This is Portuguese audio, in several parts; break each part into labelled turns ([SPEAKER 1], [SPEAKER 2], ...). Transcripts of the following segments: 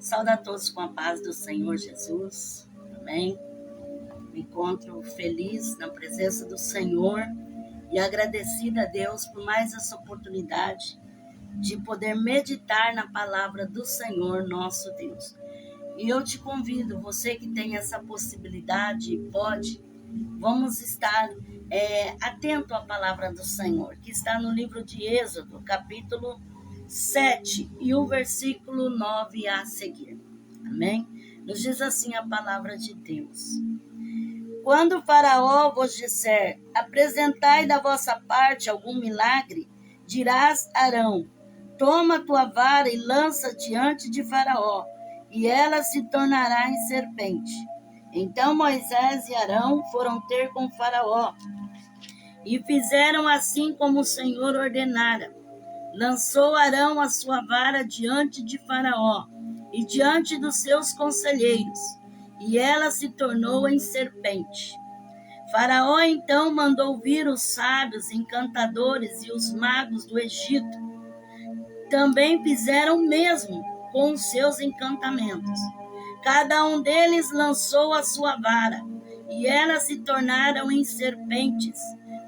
[SPEAKER 1] Saúdo a todos com a paz do Senhor Jesus. Amém. Me encontro feliz na presença do Senhor e agradecida a Deus por mais essa oportunidade de poder meditar na palavra do Senhor, nosso Deus. E eu te convido, você que tem essa possibilidade, pode, vamos estar atento à palavra do Senhor, que está no livro de Êxodo, capítulo 7 e o versículo 9 a seguir. Amém? Nos diz assim a palavra de Deus. Quando o Faraó vos disser, apresentai da vossa parte algum milagre, dirás a Arão, toma tua vara e lança diante de Faraó, e ela se tornará em serpente. Então Moisés e Arão foram ter com Faraó, e fizeram assim como o Senhor ordenara. Lançou Arão a sua vara diante de Faraó e diante dos seus conselheiros, e ela se tornou em serpente. Faraó então mandou vir os sábios, encantadores e os magos do Egito. Também fizeram o mesmo com os seus encantamentos. Cada um deles lançou a sua vara, e elas se tornaram em serpentes.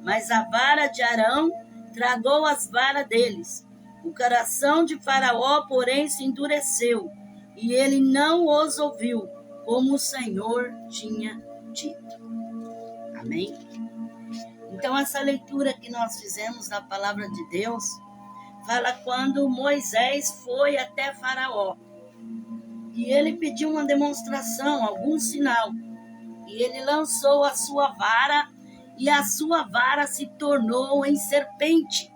[SPEAKER 1] Mas a vara de Arão tragou as varas deles. O coração de Faraó, porém, se endureceu, e ele não os ouviu, como o Senhor tinha dito. Amém? Então, essa leitura que nós fizemos da palavra de Deus, fala quando Moisés foi até Faraó, e ele pediu uma demonstração, algum sinal, e ele lançou a sua vara, e a sua vara se tornou em serpente.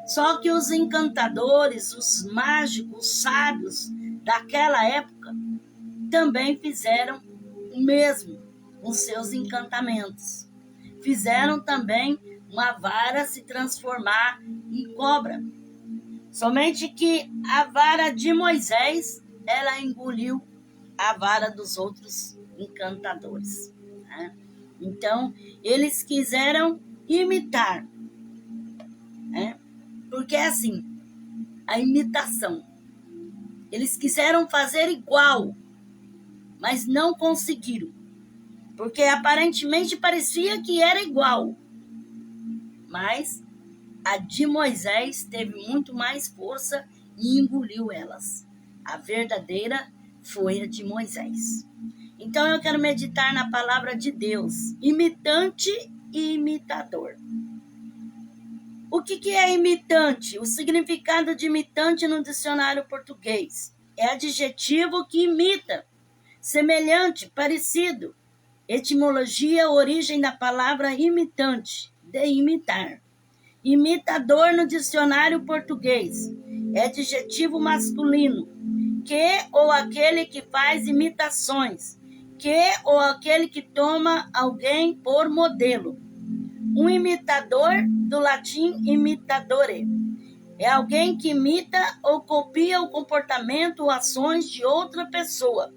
[SPEAKER 1] Só que os encantadores, os mágicos, os sábios daquela época, também fizeram o mesmo com seus encantamentos. Fizeram também uma vara se transformar em cobra. Somente que a vara de Moisés, ela engoliu a vara dos outros encantadores, né? Então, eles quiseram imitar, né? Porque é assim, a imitação. Eles quiseram fazer igual, mas não conseguiram. Porque aparentemente parecia que era igual. Mas a de Moisés teve muito mais força e engoliu elas. A verdadeira foi a de Moisés. Então eu quero meditar na palavra de Deus, imitante e imitador. O que é imitante? O significado de imitante no dicionário português é adjetivo que imita, semelhante, parecido. Etimologia, origem da palavra imitante, de imitar. Imitador no dicionário português é adjetivo masculino, que ou aquele que faz imitações, que ou aquele que toma alguém por modelo. Um imitador, do latim imitadore, é alguém que imita ou copia o comportamento ou ações de outra pessoa.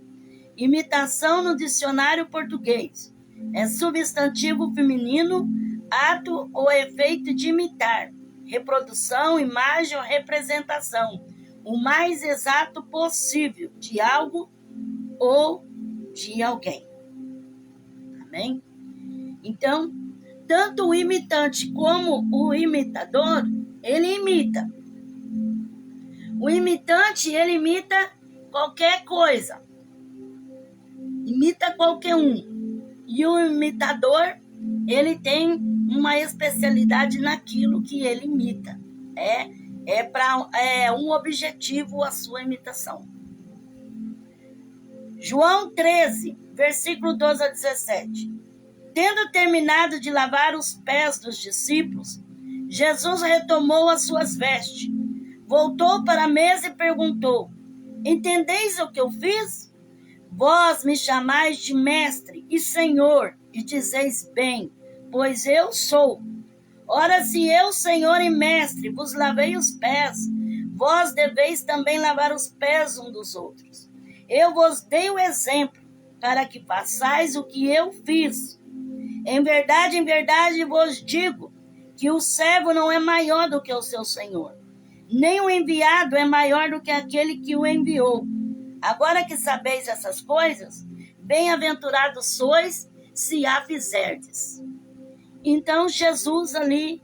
[SPEAKER 1] Imitação no dicionário português é substantivo feminino, ato ou efeito de imitar, reprodução, imagem ou representação, o mais exato possível de algo ou de alguém. Amém? Então, tanto o imitante como o imitador, ele imita. O imitante, ele imita qualquer coisa. Imita qualquer um. E o imitador, ele tem uma especialidade naquilo que ele imita. É para um objetivo a sua imitação. João 13, versículo 12 a 17. Tendo terminado de lavar os pés dos discípulos, Jesus retomou as suas vestes, voltou para a mesa e perguntou, entendeis o que eu fiz? Vós me chamais de mestre e senhor, e dizeis bem, pois eu sou. Ora, se eu, senhor e mestre, vos lavei os pés, vós deveis também lavar os pés um dos outros. Eu vos dei o exemplo, para que façais o que eu fiz. Em verdade vos digo, que o servo não é maior do que o seu senhor, nem o enviado é maior do que aquele que o enviou. Agora que sabeis essas coisas, bem-aventurados sois se a fizerdes. Então Jesus ali,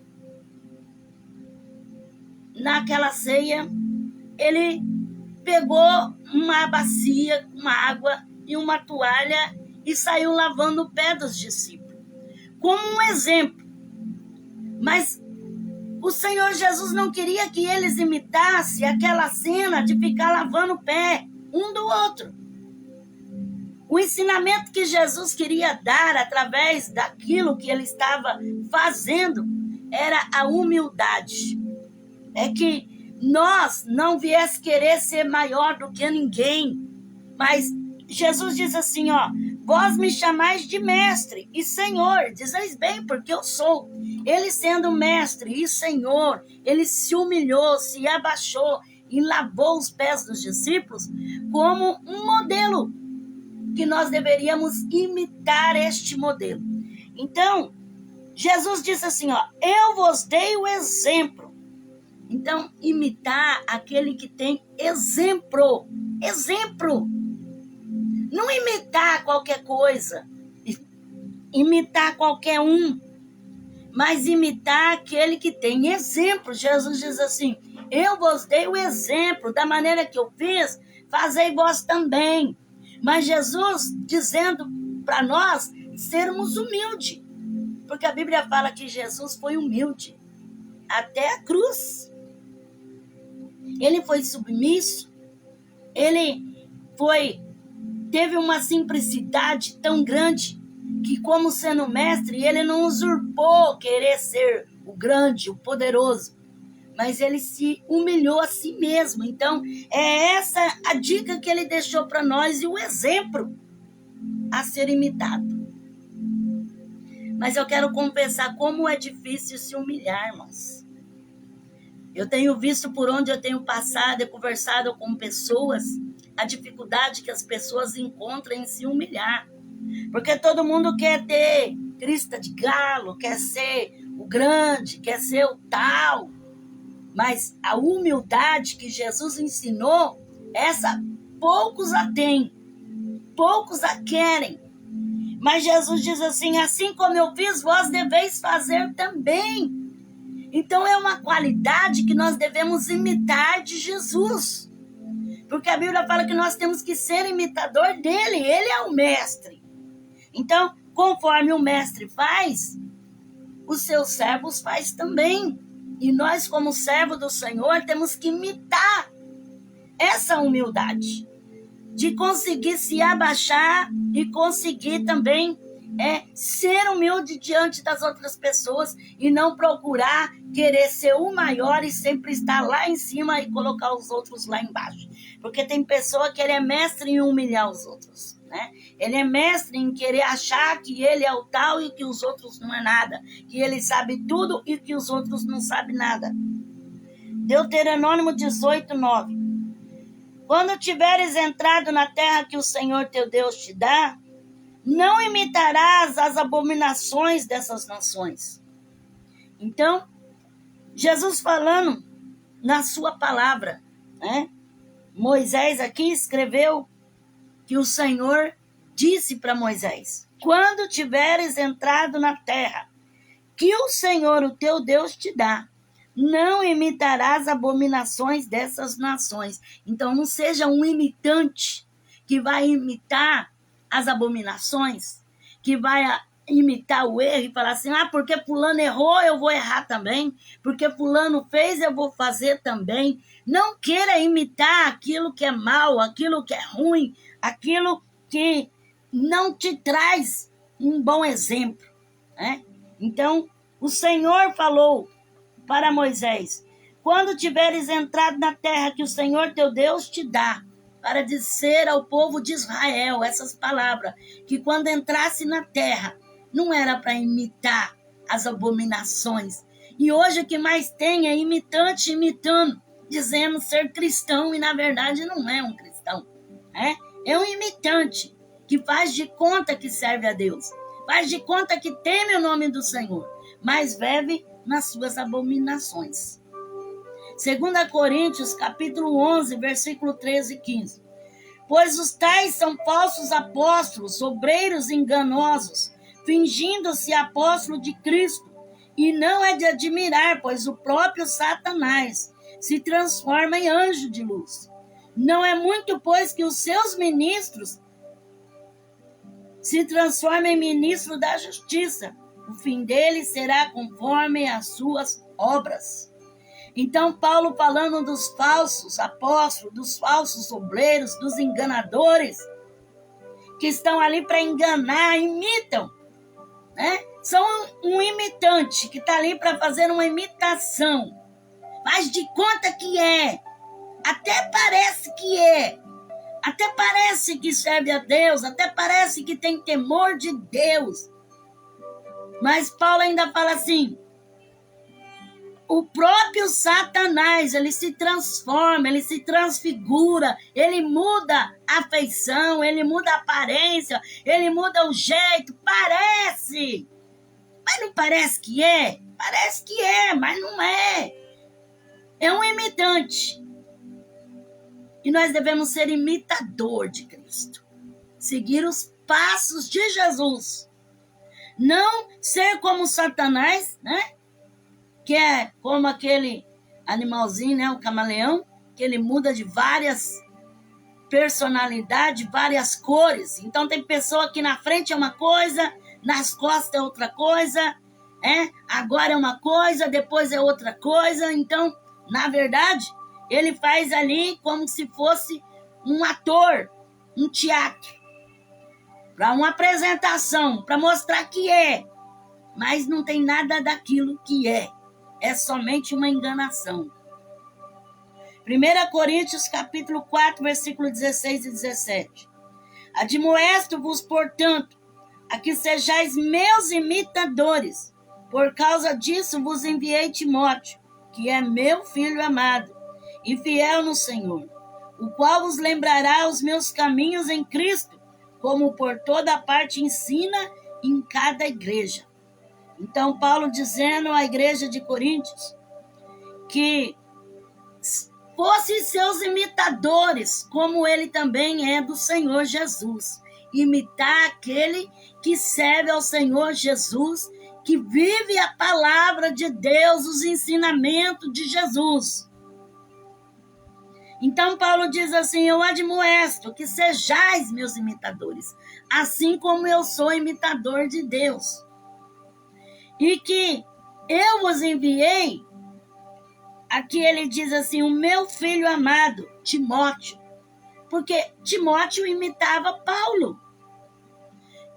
[SPEAKER 1] naquela ceia, ele pegou uma bacia com água e uma toalha e saiu lavando o pé dos discípulos, como um exemplo. Mas o Senhor Jesus não queria que eles imitassem aquela cena de ficar lavando o pé um do outro. O ensinamento que Jesus queria dar através daquilo que ele estava fazendo era a humildade. É que nós não viesse querer ser maior do que ninguém, mas Jesus diz assim, ó: vós me chamais de mestre e senhor, dizeis bem, porque eu sou. Ele sendo mestre e senhor, ele se humilhou, se abaixou e lavou os pés dos discípulos como um modelo que nós deveríamos imitar este modelo. Então, Jesus disse assim, ó: eu vos dei o exemplo. Então, imitar aquele que tem exemplo. Exemplo. Não imitar qualquer coisa, imitar qualquer um, mas imitar aquele que tem exemplo. Jesus diz assim, eu vos dei o exemplo, da maneira que eu fiz, fazei vós também. Mas Jesus dizendo para nós sermos humildes, porque a Bíblia fala que Jesus foi humilde até a cruz. Ele foi submisso, ele teve uma simplicidade tão grande que, como sendo mestre, ele não usurpou querer ser o grande, o poderoso, mas ele se humilhou a si mesmo. Então, é essa a dica que ele deixou para nós e o exemplo a ser imitado. Mas eu quero confessar como é difícil se humilhar, irmãos. Eu tenho visto por onde eu tenho passado e conversado com pessoas, a dificuldade que as pessoas encontram em se humilhar. Porque todo mundo quer ter crista de galo, quer ser o grande, quer ser o tal. Mas a humildade que Jesus ensinou, essa poucos a têm, poucos a querem. Mas Jesus diz assim, assim como eu fiz, vós deveis fazer também. Então é uma qualidade que nós devemos imitar de Jesus. Porque a Bíblia fala que nós temos que ser imitador dele, ele é o mestre. Então, conforme o mestre faz, os seus servos faz também. E nós, como servo do Senhor, temos que imitar essa humildade, de conseguir se abaixar e conseguir também ser humilde diante das outras pessoas e não procurar querer ser o maior e sempre estar lá em cima e colocar os outros lá embaixo. Porque tem pessoa que ele é mestre em humilhar os outros, né? Ele é mestre em querer achar que ele é o tal e que os outros não é nada, que ele sabe tudo e que os outros não sabem nada. Deuteronômio 18:9. Quando tiveres entrado na terra que o Senhor teu Deus te dá, não imitarás as abominações dessas nações. Então, Jesus falando na sua palavra, né? Moisés aqui escreveu que o Senhor disse para Moisés, quando tiveres entrado na terra que o Senhor, o teu Deus, te dá, não imitarás abominações dessas nações. Então, não seja um imitante que vai imitar as abominações, que vai imitar o erro e falar assim, porque fulano errou, eu vou errar também, porque fulano fez, eu vou fazer também. Não queira imitar aquilo que é mal, aquilo que é ruim, aquilo que não te traz um bom exemplo, né? Então, o Senhor falou para Moisés, quando tiveres entrado na terra que o Senhor teu Deus te dá, para dizer ao povo de Israel essas palavras, que quando entrasse na terra, não era para imitar as abominações. E hoje o que mais tem é imitante imitando, dizendo ser cristão e na verdade não é um cristão. É um imitante que faz de conta que serve a Deus, faz de conta que teme o nome do Senhor, mas vive nas suas abominações. 2 Coríntios, capítulo 11, versículo 13 e 15. Pois os tais são falsos apóstolos, obreiros enganosos, fingindo-se apóstolo de Cristo. E não é de admirar, pois o próprio Satanás se transforma em anjo de luz. Não é muito, pois, que os seus ministros se transformem em ministros da justiça. O fim deles será conforme as suas obras. Então, Paulo falando dos falsos apóstolos, dos falsos obreiros, dos enganadores, que estão ali para enganar, imitam, né? São um imitante que está ali para fazer uma imitação. Faz de conta que é. Até parece que é. Até parece que serve a Deus. Até parece que tem temor de Deus. Mas Paulo ainda fala assim: o próprio Satanás, ele se transforma, ele se transfigura, ele muda a feição, ele muda a aparência, ele muda o jeito, parece. Mas não parece que é? Parece que é, mas não é. É um imitante. E nós devemos ser imitador de Cristo. Seguir os passos de Jesus. Não ser como Satanás, né? Que é como aquele animalzinho, né? O camaleão, que ele muda de várias personalidades, várias cores. Então tem pessoa que na frente é uma coisa, nas costas é outra coisa, agora é uma coisa, depois é outra coisa. Então, na verdade, ele faz ali como se fosse um ator, um teatro, para uma apresentação, para mostrar que é, mas não tem nada daquilo que é. É somente uma enganação. 1 Coríntios, capítulo 4, versículo 16 e 17. Admoesto-vos, portanto, a que sejais meus imitadores. Por causa disso vos enviei Timóteo, que é meu filho amado, e fiel no Senhor, o qual vos lembrará os meus caminhos em Cristo, como por toda parte ensina em cada igreja. Então, Paulo dizendo à igreja de Coríntios que fossem seus imitadores, como ele também é do Senhor Jesus. Imitar aquele que serve ao Senhor Jesus, que vive a palavra de Deus, os ensinamentos de Jesus. Então, Paulo diz assim: eu admoesto que sejais meus imitadores, assim como eu sou imitador de Deus. E que eu vos enviei, aqui ele diz assim, o meu filho amado, Timóteo. Porque Timóteo imitava Paulo.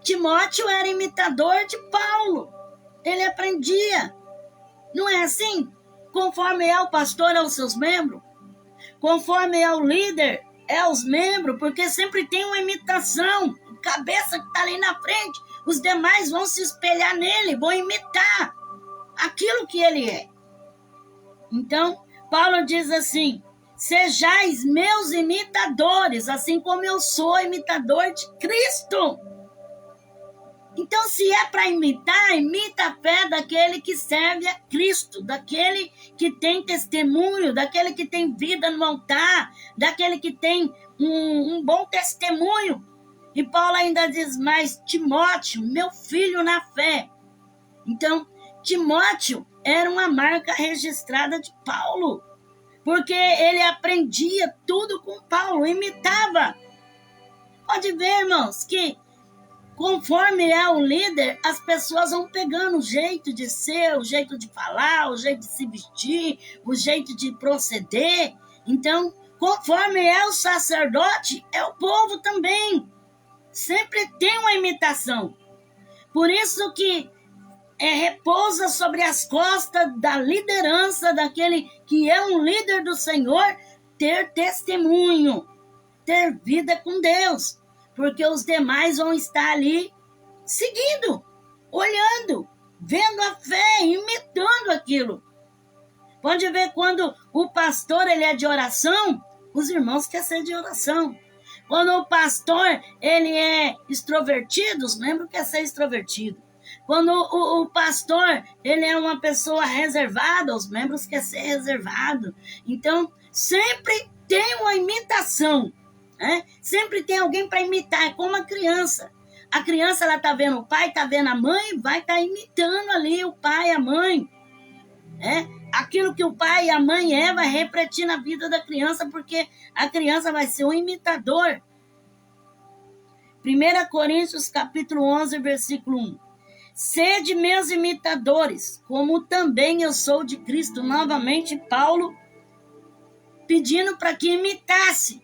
[SPEAKER 1] Timóteo era imitador de Paulo. Ele aprendia. Não é assim? Conforme é o pastor aos seus membros, conforme é o líder, é os membros, porque sempre tem uma imitação. O cabeça que está ali na frente, os demais vão se espelhar nele, vão imitar aquilo que ele é. Então, Paulo diz assim: sejais meus imitadores, assim como eu sou imitador de Cristo. Então, se é para imitar, imita a fé daquele que serve a Cristo, daquele que tem testemunho, daquele que tem vida no altar, daquele que tem um bom testemunho. E Paulo ainda diz mais: Timóteo, meu filho na fé. Então, Timóteo era uma marca registrada de Paulo, porque ele aprendia tudo com Paulo, imitava. Pode ver, irmãos, que conforme é o líder, as pessoas vão pegando o jeito de ser, o jeito de falar, o jeito de se vestir, o jeito de proceder. Então, conforme é o sacerdote, é o povo também. Sempre tem uma imitação. Por isso que repousa sobre as costas da liderança, daquele que é um líder do Senhor, ter testemunho, ter vida com Deus. Porque os demais vão estar ali seguindo, olhando, vendo a fé, imitando aquilo. Pode ver, quando o pastor ele é de oração, os irmãos querem ser de oração. Quando o pastor ele é extrovertido, os membros querem ser extrovertidos. Quando o pastor, ele é uma pessoa reservada, os membros querem ser reservado. Então, sempre tem uma imitação, né? Sempre tem alguém para imitar, é como a criança. A criança, ela tá vendo o pai, tá vendo a mãe, vai estar imitando ali o pai e a mãe. Aquilo que o pai e a mãe vai refletir na vida da criança, porque a criança vai ser um imitador. 1 Coríntios capítulo 11, versículo 1. Sede meus imitadores, como também eu sou de Cristo. Novamente, Paulo pedindo para que imitasse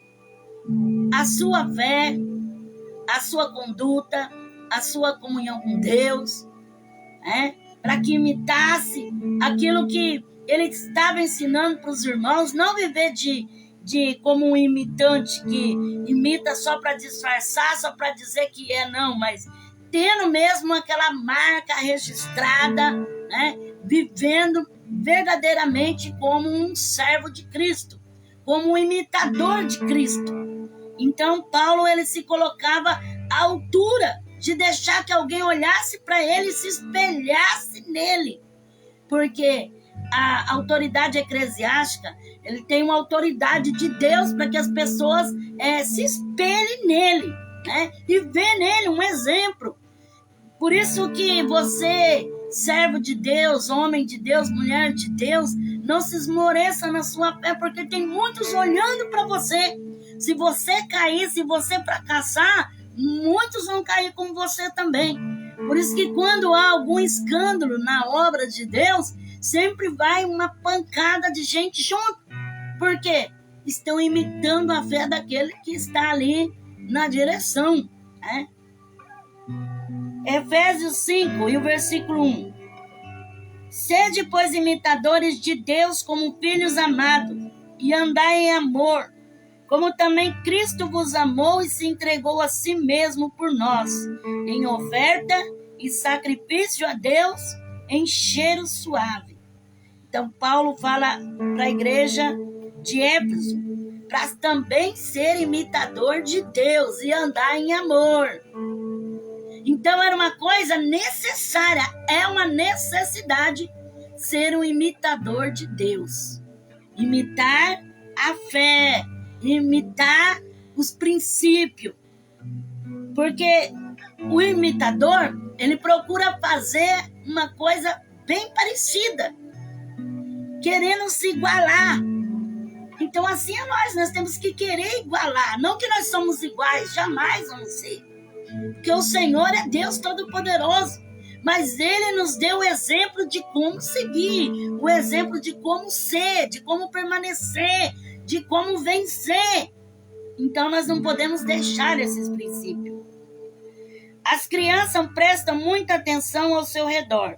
[SPEAKER 1] a sua fé, a sua conduta, a sua comunhão com Deus, para que imitasse aquilo que ele estava ensinando para os irmãos, não viver de como um imitante que imita só para disfarçar, só para dizer que não, mas tendo mesmo aquela marca registrada, vivendo verdadeiramente como um servo de Cristo, como um imitador de Cristo. Então, Paulo, ele se colocava à altura de deixar que alguém olhasse para ele e se espelhasse nele. Porque a autoridade eclesiástica, ele tem uma autoridade de Deus para que as pessoas se espelhem nele, e vê nele um exemplo. Por isso que você, servo de Deus, homem de Deus, mulher de Deus, não se esmoreça na sua fé, porque tem muitos olhando para você. Se você cair, se você fracassar, muitos vão cair com você também. Por isso que quando há algum escândalo na obra de Deus, sempre vai uma pancada de gente junto. Por quê? Estão imitando a fé daquele que está ali na direção. Efésios 5 e o versículo 1. Sede, pois, imitadores de Deus como filhos amados, e andai em amor, como também Cristo vos amou e se entregou a si mesmo por nós, em oferta e sacrifício a Deus, em cheiro suave. Então, Paulo fala para a igreja de Éfeso, para também ser imitador de Deus e andar em amor. Então, era uma coisa necessária, é uma necessidade ser um imitador de Deus. Imitar a fé, imitar os princípios. Porque o imitador, ele procura fazer uma coisa bem parecida, querendo se igualar. Então, assim é nós temos que querer igualar. Não que nós somos iguais, jamais vamos ser. Porque o Senhor é Deus Todo-Poderoso. Mas Ele nos deu o exemplo de como seguir, o exemplo de como ser, de como permanecer, de como vencer. Então, nós não podemos deixar esses princípios. As crianças prestam muita atenção ao seu redor.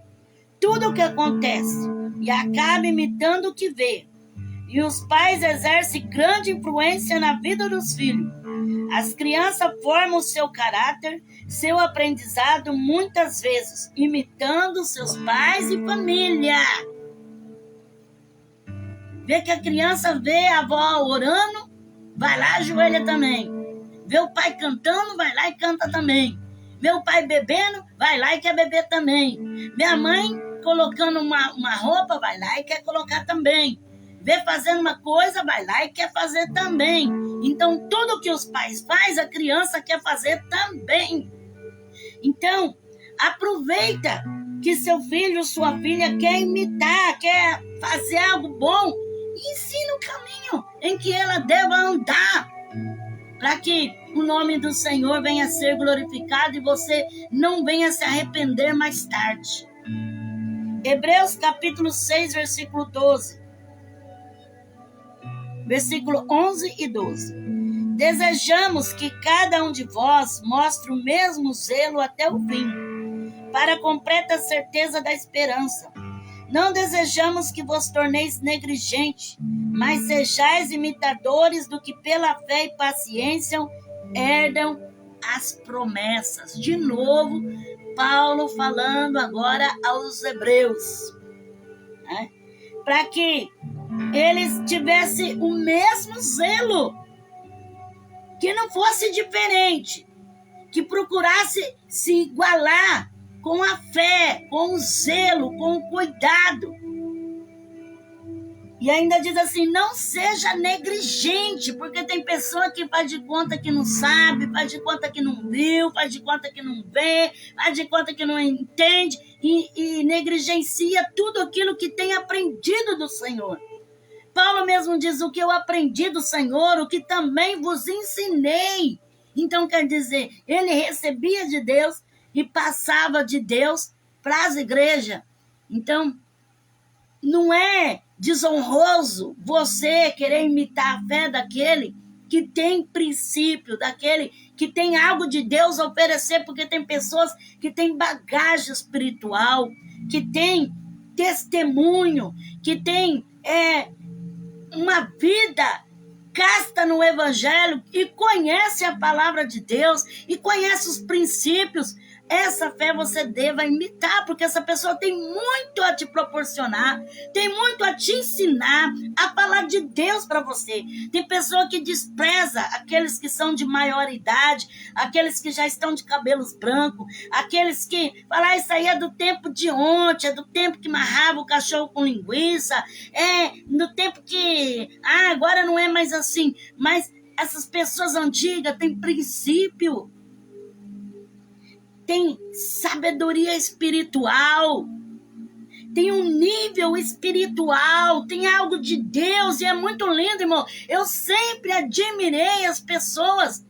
[SPEAKER 1] Tudo o que acontece e acaba imitando o que vê. E os pais exercem grande influência na vida dos filhos. As crianças formam seu caráter, seu aprendizado, muitas vezes, imitando seus pais e família. Vê que a criança vê a avó orando, vai lá, ajoelha também. Vê o pai cantando, vai lá e canta também. Vê o pai bebendo, vai lá e quer beber também. Vê a mãe colocando uma roupa, vai lá e quer colocar também. Vê fazendo uma coisa, vai lá e quer fazer também. Então, tudo que os pais fazem, a criança quer fazer também. Então, aproveita que seu filho, sua filha quer imitar, quer fazer algo bom, e ensina o caminho em que ela deva andar, para que o nome do Senhor venha a ser glorificado e você não venha se arrepender mais tarde. Hebreus capítulo 6, versículo 12. Versículo 11 e 12. Desejamos que cada um de vós mostre o mesmo zelo até o fim, para a completa certeza da esperança. Não desejamos que vos torneis negligentes, mas sejais imitadores do que pela fé e paciência herdam as promessas. De novo, Paulo falando agora aos hebreus, para que eles tivessem o mesmo zelo, que não fosse diferente, que procurasse se igualar, com a fé, com o zelo, com o cuidado. E ainda diz assim, não seja negligente, porque tem pessoa que faz de conta que não sabe, faz de conta que não viu, faz de conta que não vê, faz de conta que não entende e negligencia tudo aquilo que tem aprendido do Senhor. Paulo mesmo diz, o que eu aprendi do Senhor, o que também vos ensinei. Então quer dizer, ele recebia de Deus e passava de Deus para as igrejas. Então, não é desonroso você querer imitar a fé daquele que tem princípio, daquele que tem algo de Deus a oferecer, porque tem pessoas que têm bagagem espiritual, que têm testemunho, que têm uma vida casta no evangelho e conhece a palavra de Deus e conhece os princípios. Essa fé você deva imitar, porque essa pessoa tem muito a te proporcionar, tem muito a te ensinar, a falar de Deus para você. Tem pessoa que despreza aqueles que são de maior idade, aqueles que já estão de cabelos brancos, aqueles que falam, isso aí é do tempo de ontem, é do tempo que amarrava o cachorro com linguiça, é no tempo que, agora não é mais assim. Mas essas pessoas antigas têm princípio, tem sabedoria espiritual, tem um nível espiritual, tem algo de Deus, e é muito lindo, irmão. Eu sempre admirei as pessoas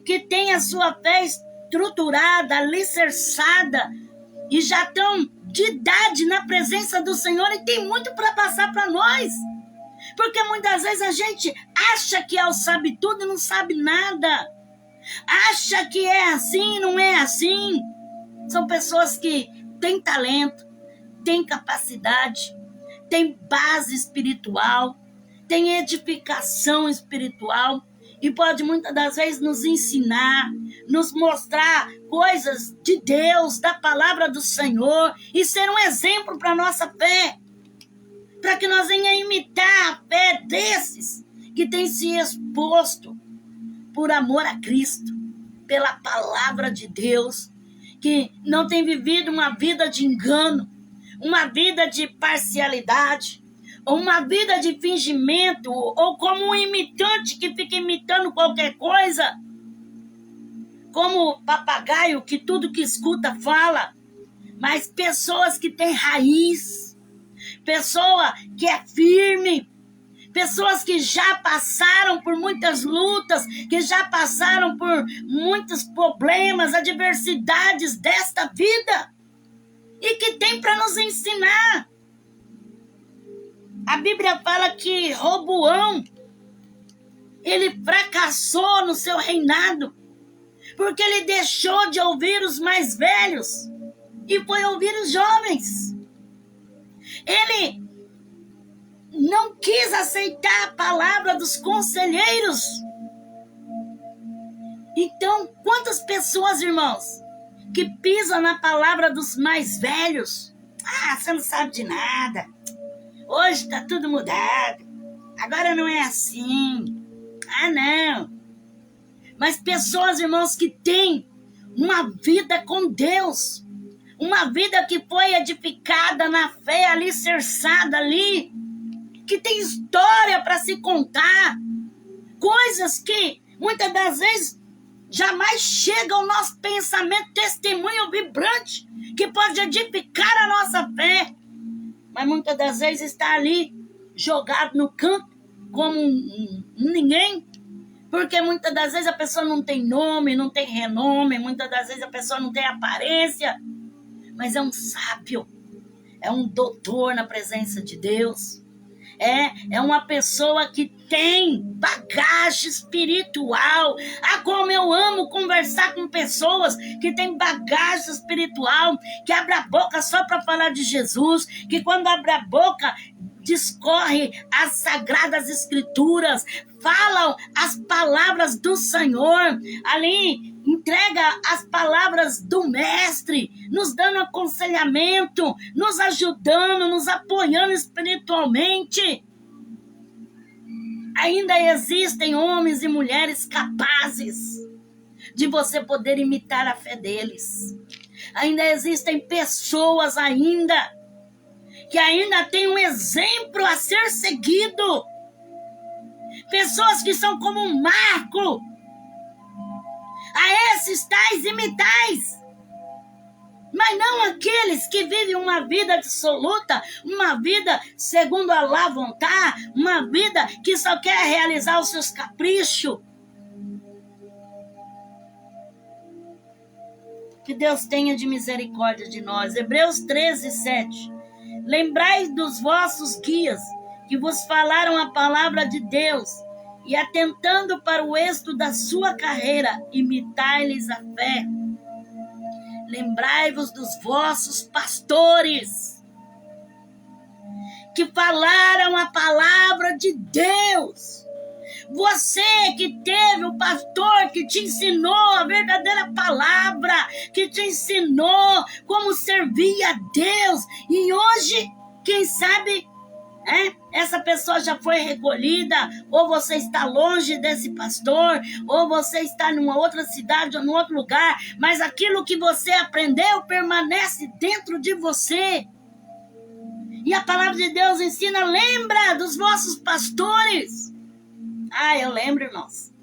[SPEAKER 1] que têm a sua fé estruturada, alicerçada, e já estão de idade na presença do Senhor, e tem muito para passar para nós. Porque muitas vezes a gente acha que sabe tudo e não sabe nada. Acha que é assim, não é assim. São pessoas que têm talento, têm capacidade, têm base espiritual, têm edificação espiritual e pode muitas das vezes nos ensinar, nos mostrar coisas de Deus, da palavra do Senhor e ser um exemplo para a nossa fé, para que nós venhamos imitar a fé desses que têm se exposto por amor a Cristo, pela palavra de Deus, que não tem vivido uma vida de engano, uma vida de parcialidade, ou uma vida de fingimento, ou como um imitante que fica imitando qualquer coisa, como papagaio que tudo que escuta fala, mas pessoas que têm raiz, pessoa que é firme, pessoas que já passaram por muitas lutas, que já passaram por muitos problemas, adversidades desta vida e que tem para nos ensinar. A Bíblia fala que Roboão, ele fracassou no seu reinado porque ele deixou de ouvir os mais velhos e foi ouvir os jovens. Ele não quis aceitar a palavra dos conselheiros. Então, quantas pessoas, irmãos, que pisam na palavra dos mais velhos? Você não sabe de nada. Hoje está tudo mudado. Agora não é assim. Não. Mas pessoas, irmãos, que têm uma vida com Deus, uma vida que foi edificada na fé, alicerçada ali, que tem história para se contar, coisas que muitas das vezes jamais chegam ao nosso pensamento, testemunho vibrante, que pode edificar a nossa fé, mas muitas das vezes está ali, jogado no canto, como ninguém, porque muitas das vezes a pessoa não tem nome, não tem renome, muitas das vezes a pessoa não tem aparência, mas é um sábio, é um doutor na presença de Deus. É uma pessoa que tem bagagem espiritual. Como eu amo conversar com pessoas que têm bagagem espiritual, que abre a boca só para falar de Jesus, que quando abre a boca discorre as sagradas escrituras, falam as palavras do Senhor, ali entrega as palavras do mestre, nos dando aconselhamento, nos ajudando, nos apoiando espiritualmente. Ainda existem homens e mulheres capazes de você poder imitar a fé deles. Ainda existem pessoas que ainda têm um exemplo a ser seguido. Pessoas que são como um marco. A esses tais imitais. Mas não aqueles que vivem uma vida absoluta, uma vida segundo a lá vontade, uma vida que só quer realizar os seus caprichos. Que Deus tenha de misericórdia de nós. Hebreus 13, 7. Lembrai dos vossos guias, que vos falaram a palavra de Deus, e atentando para o êxito da sua carreira, imitai-lhes a fé. Lembrai-vos dos vossos pastores, que falaram a palavra de Deus. Você que teve o pastor que te ensinou a verdadeira palavra, que te ensinou como servir a Deus. E hoje, quem sabe, essa pessoa já foi recolhida, ou você está longe desse pastor, ou você está numa outra cidade ou num outro lugar, mas aquilo que você aprendeu permanece dentro de você. E a palavra de Deus ensina, lembra dos vossos pastores. Eu lembro, irmãos,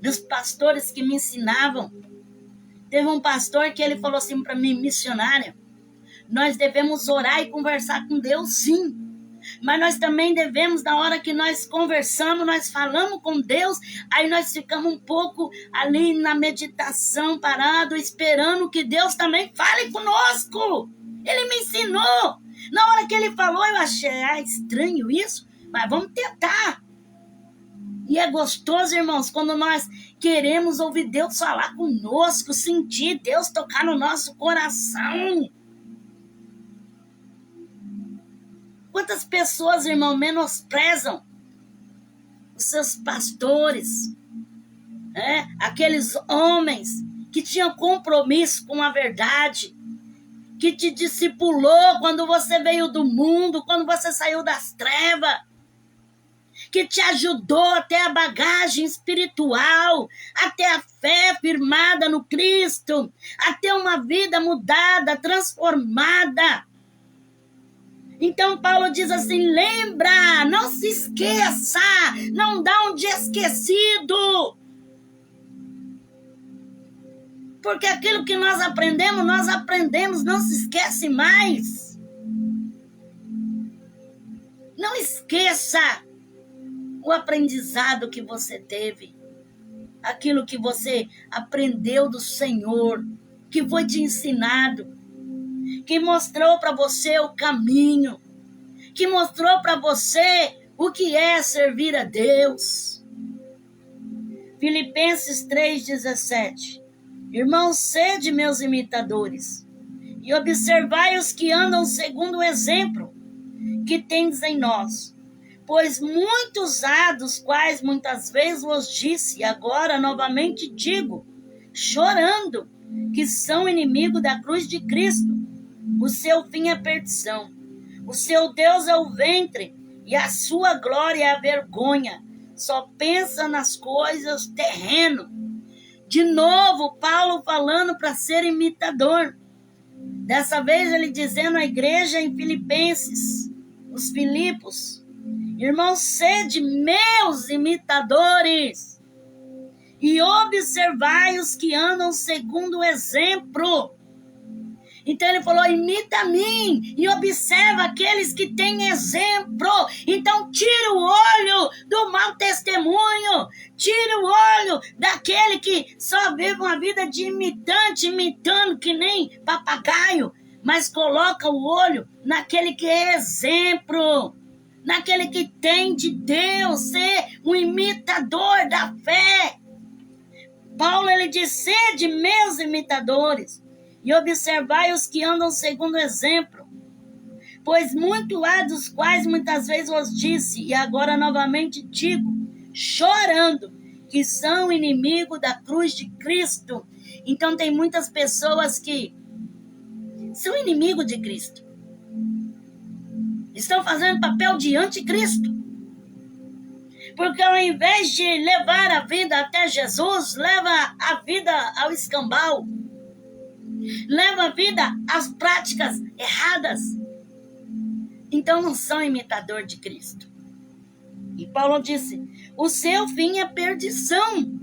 [SPEAKER 1] dos pastores que me ensinavam. Teve um pastor que ele falou assim para mim, missionária, nós devemos orar e conversar com Deus, sim. Mas nós também devemos, na hora que nós conversamos, nós falamos com Deus, aí nós ficamos um pouco ali na meditação, parado, esperando que Deus também fale conosco. Ele me ensinou. Na hora que ele falou, eu achei estranho isso, mas vamos tentar. E é gostoso, irmãos, quando nós queremos ouvir Deus falar conosco, sentir Deus tocar no nosso coração. Quantas pessoas, irmão, menosprezam os seus pastores, aqueles homens que tinham compromisso com a verdade, que te discipulou quando você veio do mundo, quando você saiu das trevas, que te ajudou até a bagagem espiritual, até a fé firmada no Cristo, até uma vida mudada, transformada. Então Paulo diz assim, lembra, não se esqueça, não dá um dia esquecido. Porque aquilo que nós aprendemos, não se esquece mais. Não esqueça o aprendizado que você teve, aquilo que você aprendeu do Senhor, que foi te ensinado, que mostrou para você o caminho, que mostrou para você o que é servir a Deus. Filipenses 3,17. Irmãos, sede meus imitadores, e observai os que andam segundo o exemplo que tendes em nós. Pois muitos há, dos quais muitas vezes vos disse, e agora novamente digo, chorando, que são inimigos da cruz de Cristo. O seu fim é perdição. O seu Deus é o ventre, e a sua glória é a vergonha. Só pensa nas coisas terrenas. De novo, Paulo falando para ser imitador. Dessa vez ele dizendo à igreja em Filipenses, os Filipos, irmãos, sede meus imitadores e observai os que andam segundo o exemplo. Então ele falou, imita a mim e observa aqueles que têm exemplo. Então tira o olho do mau testemunho, tira o olho daquele que só vive uma vida de imitante, imitando que nem papagaio, mas coloca o olho naquele que é exemplo, naquele que tem de Deus, ser um imitador da fé. Paulo, ele diz, sede meus imitadores, e observai os que andam segundo o exemplo. Pois muito há, dos quais muitas vezes vos disse, e agora novamente digo, chorando, que são inimigos da cruz de Cristo. Então tem muitas pessoas que são inimigos de Cristo. Estão fazendo papel de anticristo. Porque ao invés de levar a vida até Jesus, leva a vida ao escambau. levam a vida às práticas erradas, então não são imitador de Cristo. E Paulo disse, o seu fim é perdição,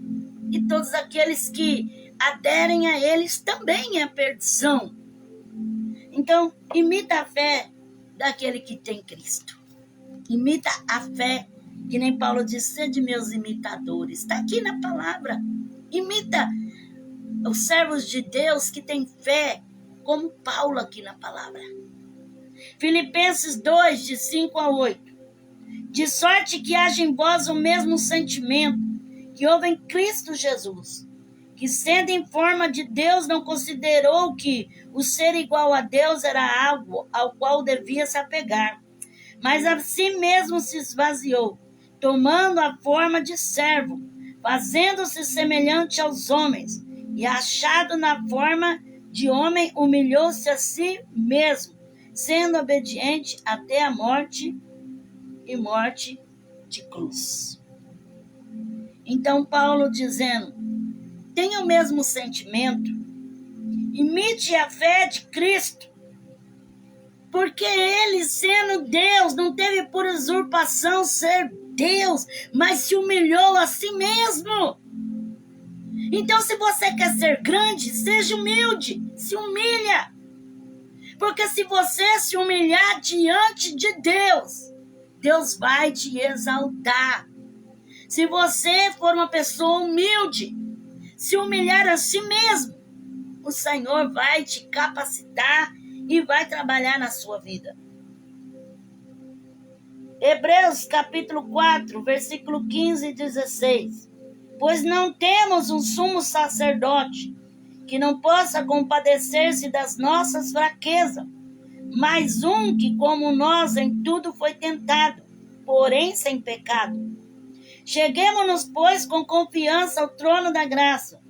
[SPEAKER 1] e todos aqueles que aderem a eles também é perdição. Então, imita a fé daquele que tem Cristo. Imita a fé, que nem Paulo disse, sede meus imitadores. Está aqui na palavra. Imita os servos de Deus que têm fé, como Paulo aqui na palavra. Filipenses 2, de 5 a 8. De sorte que haja em vós o mesmo sentimento que houve em Cristo Jesus, que sendo em forma de Deus não considerou que o ser igual a Deus era algo ao qual devia se apegar, mas a si mesmo se esvaziou, tomando a forma de servo, fazendo-se semelhante aos homens, e achado na forma de homem, humilhou-se a si mesmo, sendo obediente até a morte e morte de cruz. Então Paulo dizendo, tenha o mesmo sentimento, imite a fé de Cristo, porque ele, sendo Deus, não teve por usurpação ser Deus, mas se humilhou a si mesmo. Então, se você quer ser grande, seja humilde, se humilha. Porque se você se humilhar diante de Deus, Deus vai te exaltar. Se você for uma pessoa humilde, se humilhar a si mesmo, o Senhor vai te capacitar e vai trabalhar na sua vida. Hebreus capítulo 4, versículo 15 e 16. Pois não temos um sumo sacerdote que não possa compadecer-se das nossas fraquezas, mas um que, como nós, em tudo foi tentado, porém sem pecado. Cheguemo-nos, pois, com confiança ao trono da graça,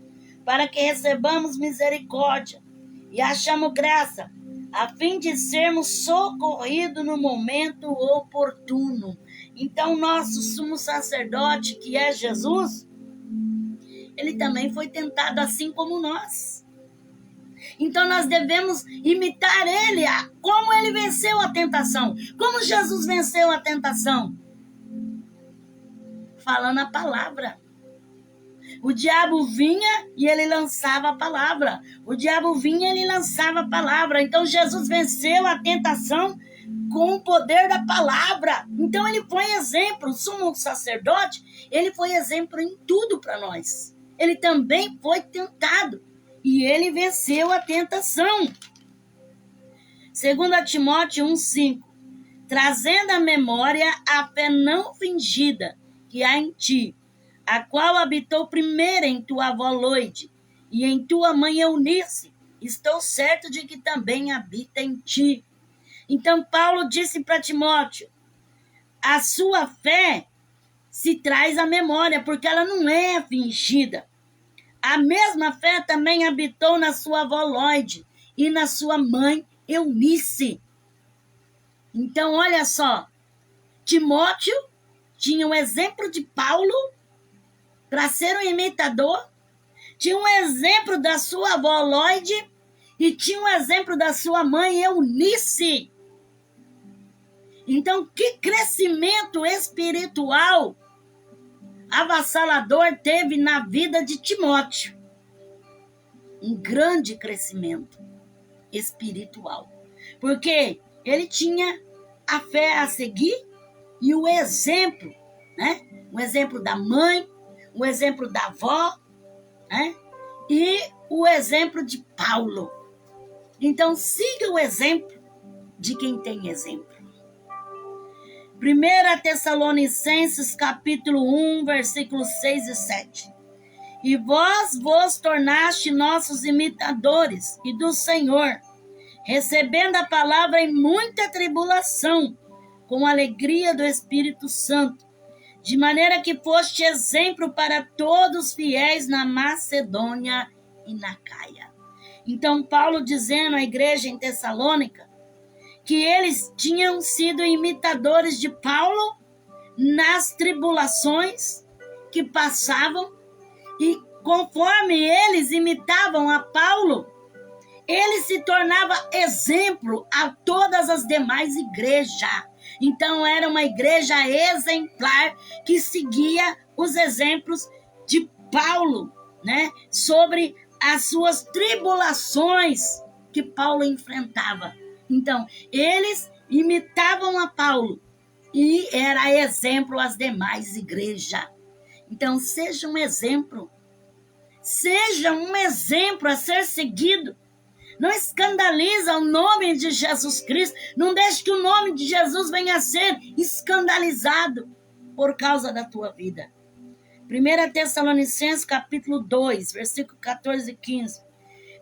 [SPEAKER 1] para que recebamos misericórdia e achamos graça, a fim de sermos socorridos no momento oportuno. Então, nosso sumo sacerdote, que é Jesus, ele também foi tentado assim como nós. Então, nós devemos imitar ele, como ele venceu a tentação. Como Jesus venceu a tentação? Falando a palavra. O diabo vinha e ele lançava a palavra. O diabo vinha e ele lançava a palavra. Então, Jesus venceu a tentação com o poder da palavra. Então, ele foi exemplo. O sumo sacerdote, ele foi exemplo em tudo para nós. Ele também foi tentado. E ele venceu a tentação. 2 Timóteo 1,5. Trazendo à memória a fé não fingida que há em ti, a qual habitou primeiro em tua avó Loide e em tua mãe Eunice. Estou certo de que também habita em ti. Então, Paulo disse para Timóteo, a sua fé se traz à memória, porque ela não é fingida. A mesma fé também habitou na sua avó Loide e na sua mãe Eunice. Então, olha só, Timóteo tinha um exemplo de Paulo para ser um imitador, tinha um exemplo da sua avó Loide e tinha um exemplo da sua mãe Eunice. Então, que crescimento espiritual avassalador teve na vida de Timóteo. Um grande crescimento espiritual. Porque ele tinha a fé a seguir e o exemplo, né? O exemplo da mãe, o exemplo da avó, né? E o exemplo de Paulo. Então, siga o exemplo de quem tem exemplo. 1 Tessalonicenses capítulo 1, versículos 6 e 7. E vós vos tornaste nossos imitadores e do Senhor, recebendo a palavra em muita tribulação, com alegria do Espírito Santo, de maneira que foste exemplo para todos fiéis na Macedônia e na Caia. Então, Paulo dizendo à igreja em Tessalônica, que eles tinham sido imitadores de Paulo nas tribulações que passavam, e conforme eles imitavam a Paulo, ele se tornava exemplo a todas as demais igrejas. Então era uma igreja exemplar que seguia os exemplos de Paulo, né? Sobre as suas tribulações que Paulo enfrentava. Então, eles imitavam a Paulo e era exemplo às demais igrejas. Então, seja um exemplo a ser seguido. Não escandaliza o nome de Jesus Cristo. Não deixe que o nome de Jesus venha a ser escandalizado por causa da tua vida. 1 Tessalonicenses capítulo 2, versículo 14 e 15.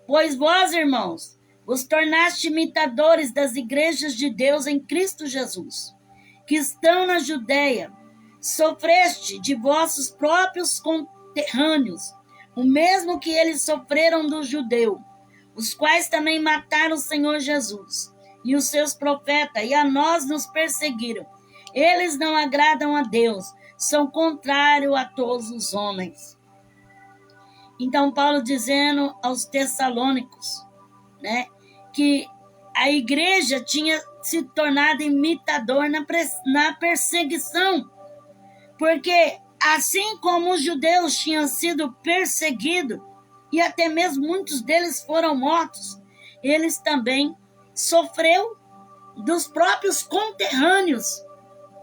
[SPEAKER 1] Pois vós, irmãos, vos tornaste imitadores das igrejas de Deus em Cristo Jesus, que estão na Judeia. Sofreste de vossos próprios conterrâneos, o mesmo que eles sofreram do judeu, os quais também mataram o Senhor Jesus e os seus profetas, e a nós nos perseguiram. Eles não agradam a Deus, são contrários a todos os homens. Então, Paulo dizendo aos Tessalônicos, né, que a igreja tinha se tornado imitador na perseguição, porque assim como os judeus tinham sido perseguidos, e até mesmo muitos deles foram mortos, eles também sofreram dos próprios conterrâneos,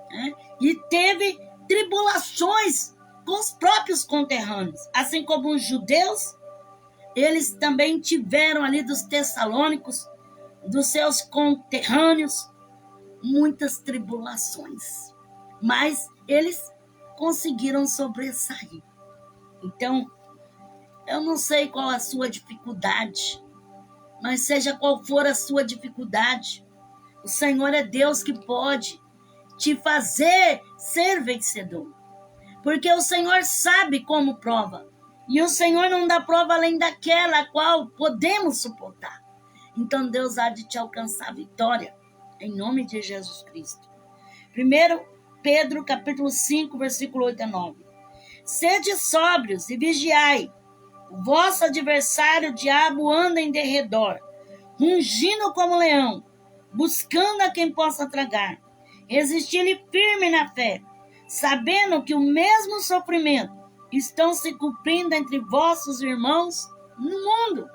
[SPEAKER 1] né? E teve tribulações com os próprios conterrâneos. Assim como os judeus, eles também tiveram ali dos Tessalônicos, dos seus conterrâneos, muitas tribulações. Mas eles conseguiram sobressair. Então, eu não sei qual a sua dificuldade, mas seja qual for a sua dificuldade, o Senhor é Deus que pode te fazer ser vencedor. Porque o Senhor sabe como prova. E o Senhor não dá prova além daquela a qual podemos suportar. Então Deus há de te alcançar a vitória, em nome de Jesus Cristo. 1 Pedro capítulo 5, versículo 8 a 9. Sede sóbrios e vigiai. O vosso adversário, o diabo, anda em derredor, rugindo como leão, buscando a quem possa tragar. Resistir-lhe firme na fé, sabendo que o mesmo sofrimento estão se cumprindo entre vossos irmãos no mundo.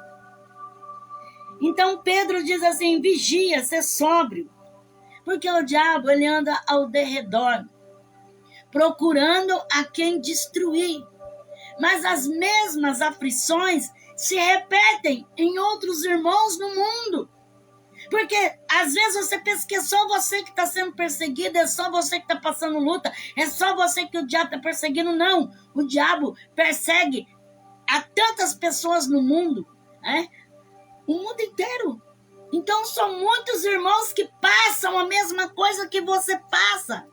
[SPEAKER 1] Então Pedro diz assim, vigia, ser sóbrio, porque o diabo ele anda ao derredor, procurando a quem destruir. Mas as mesmas aflições se repetem em outros irmãos no mundo. Porque às vezes você pensa que é só você que está sendo perseguido, é só você que está passando luta, é só você que o diabo está perseguindo. Não, o diabo persegue a tantas pessoas no mundo, né? O mundo inteiro. Então são muitos irmãos que passam a mesma coisa que você passa.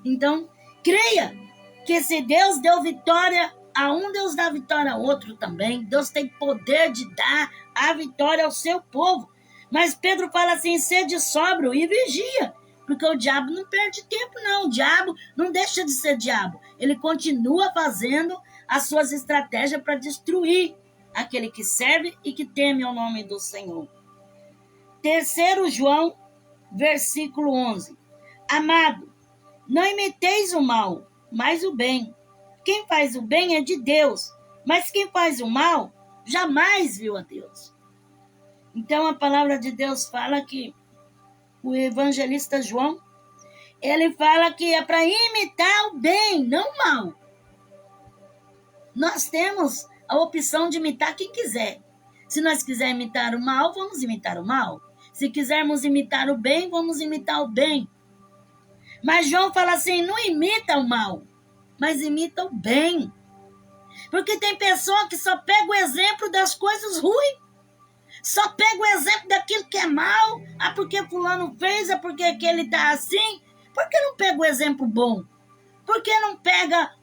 [SPEAKER 1] Então, creia que se Deus deu vitória a um, Deus dá vitória a outro também. Deus tem poder de dar a vitória ao seu povo. Mas Pedro fala assim, sede sóbrio e vigia, porque o diabo não perde tempo não, o diabo não deixa de ser diabo, ele continua fazendo as suas estratégias para destruir aquele que serve e que teme ao nome do Senhor. 3 João, versículo 11, amado, não imiteis o mal, mas o bem. Quem faz o bem é de Deus, mas quem faz o mal jamais viu a Deus. Então a palavra de Deus fala que o evangelista João, ele fala que é para imitar o bem, não o mal. Nós temos a opção de imitar quem quiser. Se nós quisermos imitar o mal, vamos imitar o mal. Se quisermos imitar o bem, vamos imitar o bem. Mas João fala assim, não imita o mal, mas imita o bem. Porque tem pessoa que só pega o exemplo das coisas ruins. Só pega o exemplo daquilo que é mal. Ah, porque fulano fez, é porque aquele está assim. Por que não pega o exemplo bom? Por que não pega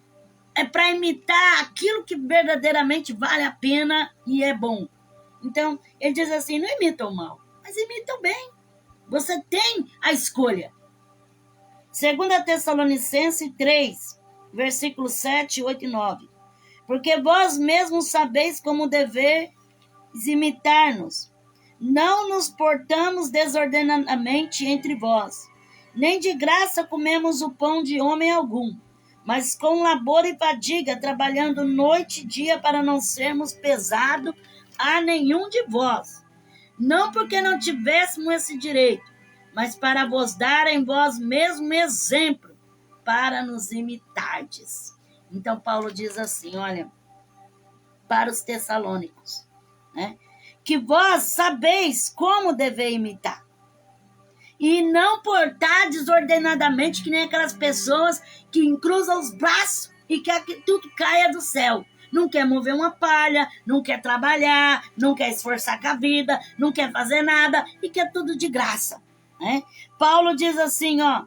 [SPEAKER 1] para imitar aquilo que verdadeiramente vale a pena e é bom? Então, ele diz assim, não imita o mal, mas imita o bem. Você tem a escolha. 2 Tessalonicenses 3, versículos 7, 8 e 9. Porque vós mesmos sabeis como deveis imitar-nos, Não nos portamos desordenadamente entre vós, nem de graça comemos o pão de homem algum, mas com labor e fadiga, trabalhando noite e dia para não sermos pesados a nenhum de vós. Não porque não tivéssemos esse direito, mas para vos dar em vós mesmo exemplo, para nos imitardes. Então Paulo diz assim, olha, para os tessalônicos, né? Que vós sabeis como dever imitar. E não portar desordenadamente, que nem aquelas pessoas que encruzam os braços e quer que tudo caia do céu. Não quer mover uma palha, não quer trabalhar, não quer esforçar com a vida, não quer fazer nada e quer tudo de graça, né? Paulo diz assim, ó,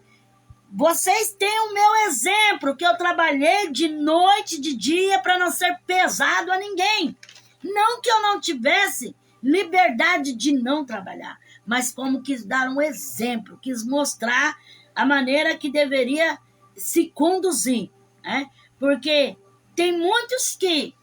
[SPEAKER 1] vocês têm o meu exemplo, que eu trabalhei de noite, de dia, para não ser pesado a ninguém. Não que eu não tivesse liberdade de não trabalhar, mas como quis dar um exemplo, quis mostrar a maneira que deveria se conduzir, né? Porque tem muitos que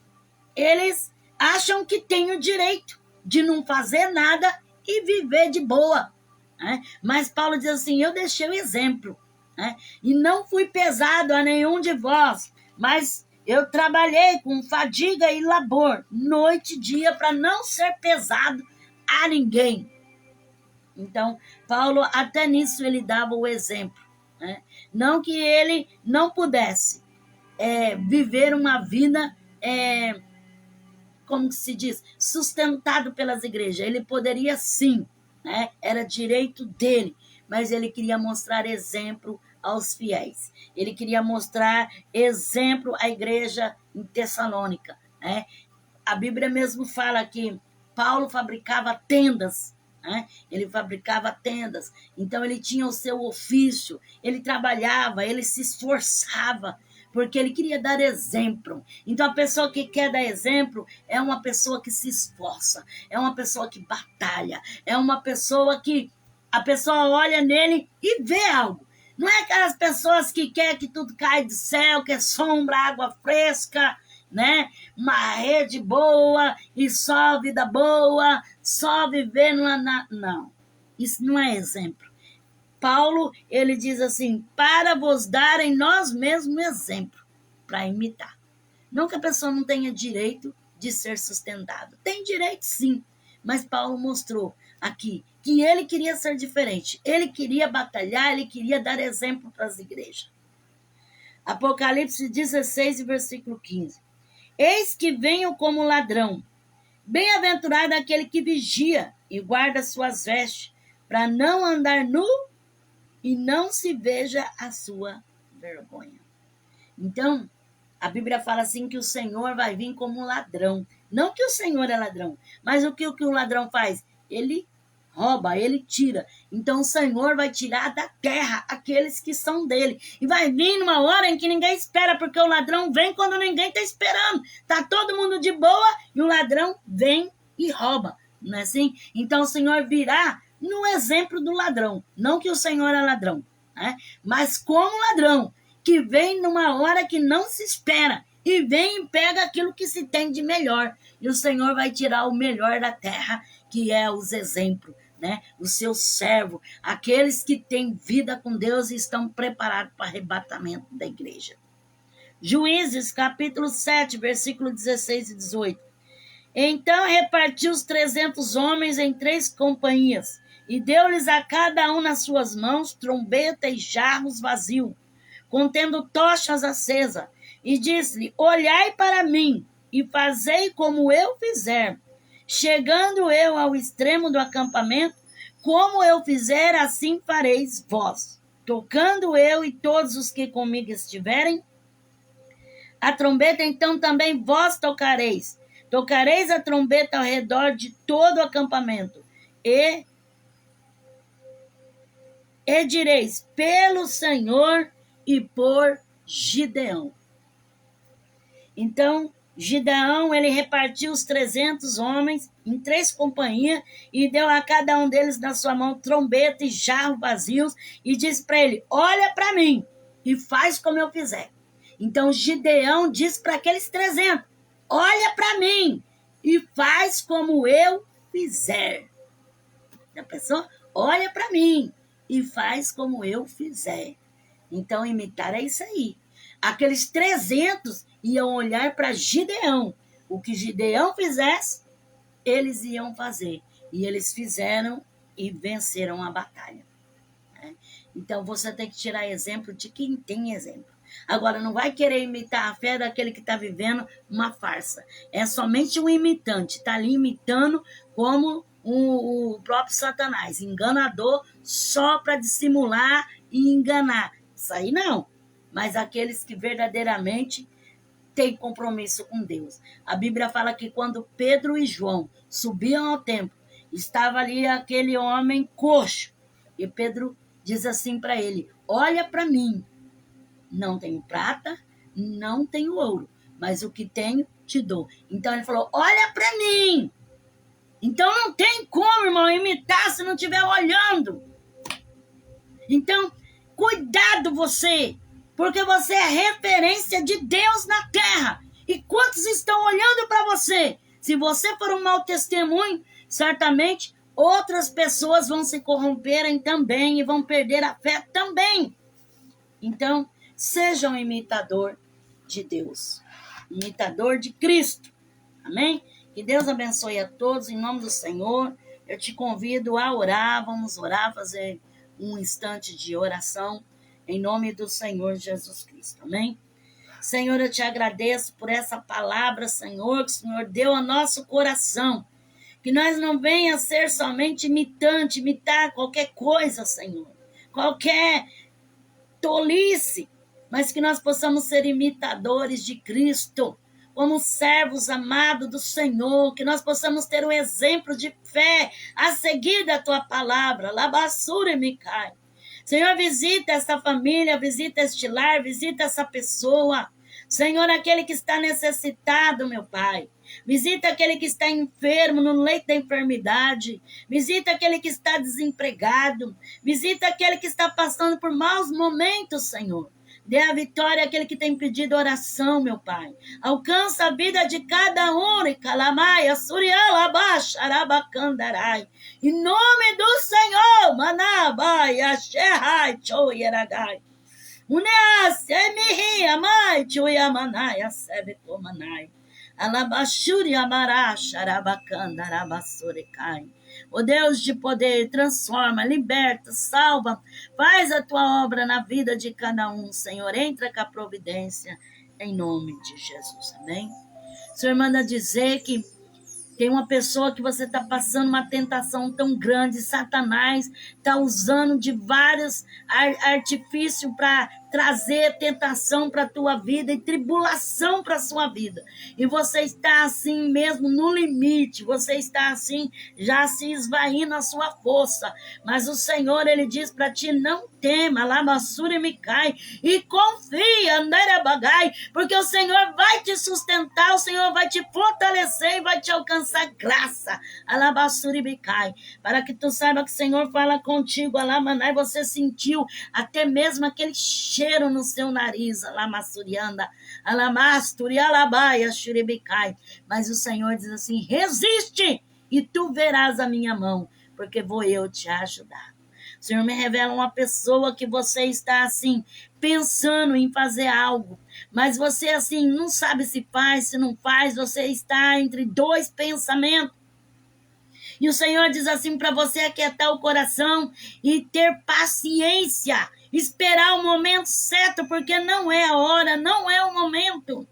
[SPEAKER 1] eles acham que têm o direito de não fazer nada e viver de boa, né? Mas Paulo diz assim, eu deixei o exemplo, né? E não fui pesado a nenhum de vós, mas eu trabalhei com fadiga e labor, noite e dia, para não ser pesado a ninguém. Então, Paulo, até nisso, ele dava o exemplo, né? Não que ele não pudesse viver uma vida, como se diz, sustentado pelas igrejas. Ele poderia sim, né? Era direito dele, mas ele queria mostrar exemplo aos fiéis. Ele queria mostrar exemplo à igreja em Tessalônica, né? A Bíblia mesmo fala que Paulo fabricava tendas, né? Ele fabricava tendas, então ele tinha o seu ofício, ele trabalhava, ele se esforçava, porque ele queria dar exemplo. Então a pessoa que quer dar exemplo é uma pessoa que se esforça, é uma pessoa que batalha, é uma pessoa que a pessoa olha nele e vê algo. Não é aquelas pessoas que quer que tudo caia do céu, que é sombra, água fresca, né? Uma rede boa e só vida boa, só viver não, isso não é exemplo. Paulo, ele diz assim, para vos darem nós mesmos exemplo, para imitar. Não que a pessoa não tenha direito de ser sustentado. Tem direito sim, mas Paulo mostrou aqui que ele queria ser diferente. Ele queria batalhar, ele queria dar exemplo para as igrejas. Apocalipse 16, versículo 15. Eis que venho como ladrão. Bem-aventurado aquele que vigia e guarda suas vestes, para não andar nu e não se veja a sua vergonha. Então, a Bíblia fala assim que o Senhor vai vir como um ladrão. Não que o Senhor é ladrão, mas o que o ladrão faz? Ele rouba, ele tira. Então o Senhor vai tirar da terra aqueles que são dele. E vai vir numa hora em que ninguém espera, porque o ladrão vem quando ninguém está esperando. Está todo mundo de boa e o ladrão vem e rouba. Não é assim? Então o Senhor virá no exemplo do ladrão. Não que o Senhor é ladrão, né? Mas como ladrão, que vem numa hora que não se espera, e vem e pega aquilo que se tem de melhor. E o Senhor vai tirar o melhor da terra, que é os exemplos, né? O seu servo, aqueles que têm vida com Deus e estão preparados para o arrebatamento da igreja. Juízes, capítulo 7, versículo 16 e 18. Então repartiu os 300 homens em 3 companhias, e deu-lhes a cada um nas suas mãos trombeta e jarros vazios, contendo tochas acesas, e disse-lhe, olhai para mim, e fazei como eu fizer. Chegando eu ao extremo do acampamento, como eu fizer, assim fareis vós. Tocando eu e todos os que comigo estiverem, a trombeta, então também vós tocareis. Tocareis a trombeta ao redor de todo o acampamento, e direis, pelo Senhor e por Gideão. Então, Gideão, ele repartiu os 300 homens em 3 companhias e deu a cada um deles na sua mão trombeta e jarro vazios e disse para ele, olha para mim e faz como eu fizer. Então, Gideão disse para aqueles 300, olha para mim e faz como eu fizer. A pessoa olha para mim e faz como eu fizer. Então, imitar é isso aí. Aqueles 300 iam olhar para Gideão. O que Gideão fizesse, eles iam fazer. E eles fizeram e venceram a batalha. Então, você tem que tirar exemplo de quem tem exemplo. Agora, não vai querer imitar a fé daquele que está vivendo uma farsa. É somente um imitante. Está ali imitando como o próprio Satanás. Enganador só para dissimular e enganar. Isso aí não. Mas aqueles que verdadeiramente têm compromisso com Deus. A Bíblia fala que quando Pedro e João subiam ao templo, estava ali aquele homem coxo. E Pedro diz assim para ele: olha para mim, não tenho prata, não tenho ouro, mas o que tenho te dou. Então ele falou: olha para mim. Então não tem como, irmão, imitar se não estiver olhando. Então, cuidado você, porque você é referência de Deus na terra. E quantos estão olhando para você? Se você for um mau testemunho, certamente outras pessoas vão se corromperem também e vão perder a fé também. Então, seja um imitador de Deus, imitador de Cristo. Amém? Que Deus abençoe a todos, em nome do Senhor. Eu te convido a orar, vamos orar, fazer um instante de oração, em nome do Senhor Jesus Cristo. Amém? Senhor, eu te agradeço por essa palavra, Senhor, que o Senhor deu ao nosso coração. Que nós não venha ser somente imitante, imitar qualquer coisa, Senhor. Qualquer tolice, mas que nós possamos ser imitadores de Cristo, como servos amados do Senhor, que nós possamos ter um exemplo de fé a seguir da tua palavra. Labassura e Micai. Senhor, visita essa família, visita este lar, visita essa pessoa. Senhor, aquele que está necessitado, meu Pai. Visita aquele que está enfermo, no leito da enfermidade. Visita aquele que está desempregado. Visita aquele que está passando por maus momentos, Senhor. Dê a vitória àquele que tem pedido oração, meu Pai. Alcança a vida de cada um. E calamai, assurialabaixa, arabacandarai. Em nome do Senhor, manabai, axerrai, choieragai. Uneas, emihi, amai, choiamanai, asebecomanai. Alabashuri amaracha, arabacanda, arabassurecai. O Deus de poder, transforma, liberta, salva, faz a tua obra na vida de cada um, Senhor. Entra com a providência, em nome de Jesus, amém? O Senhor manda dizer que tem uma pessoa que você está passando uma tentação tão grande, Satanás está usando de vários artifícios para trazer tentação para a tua vida e tribulação para a sua vida. E você está assim mesmo no limite, você está assim já se esvaindo a sua força. Mas o Senhor, Ele diz para ti, não tema, lamassura e Micai, e confia, andarabagai, porque o Senhor vai te sustentar, o Senhor vai te fortalecer e vai te alcançar graça, alabassura e Micai, para que tu saiba que o Senhor fala contigo, alamanai, você sentiu até mesmo aquele cheiro no seu nariz, alamassurianda, alamasturi, alabaia, xuribicai, mas o Senhor diz assim, resiste e tu verás a minha mão, porque vou eu te ajudar. O Senhor me revela uma pessoa que você está assim, pensando em fazer algo, mas você assim, não sabe se faz, se não faz, você está entre dois pensamentos. E o Senhor diz assim para você aquietar o coração e ter paciência, esperar o momento certo, porque não é a hora, não é o momento.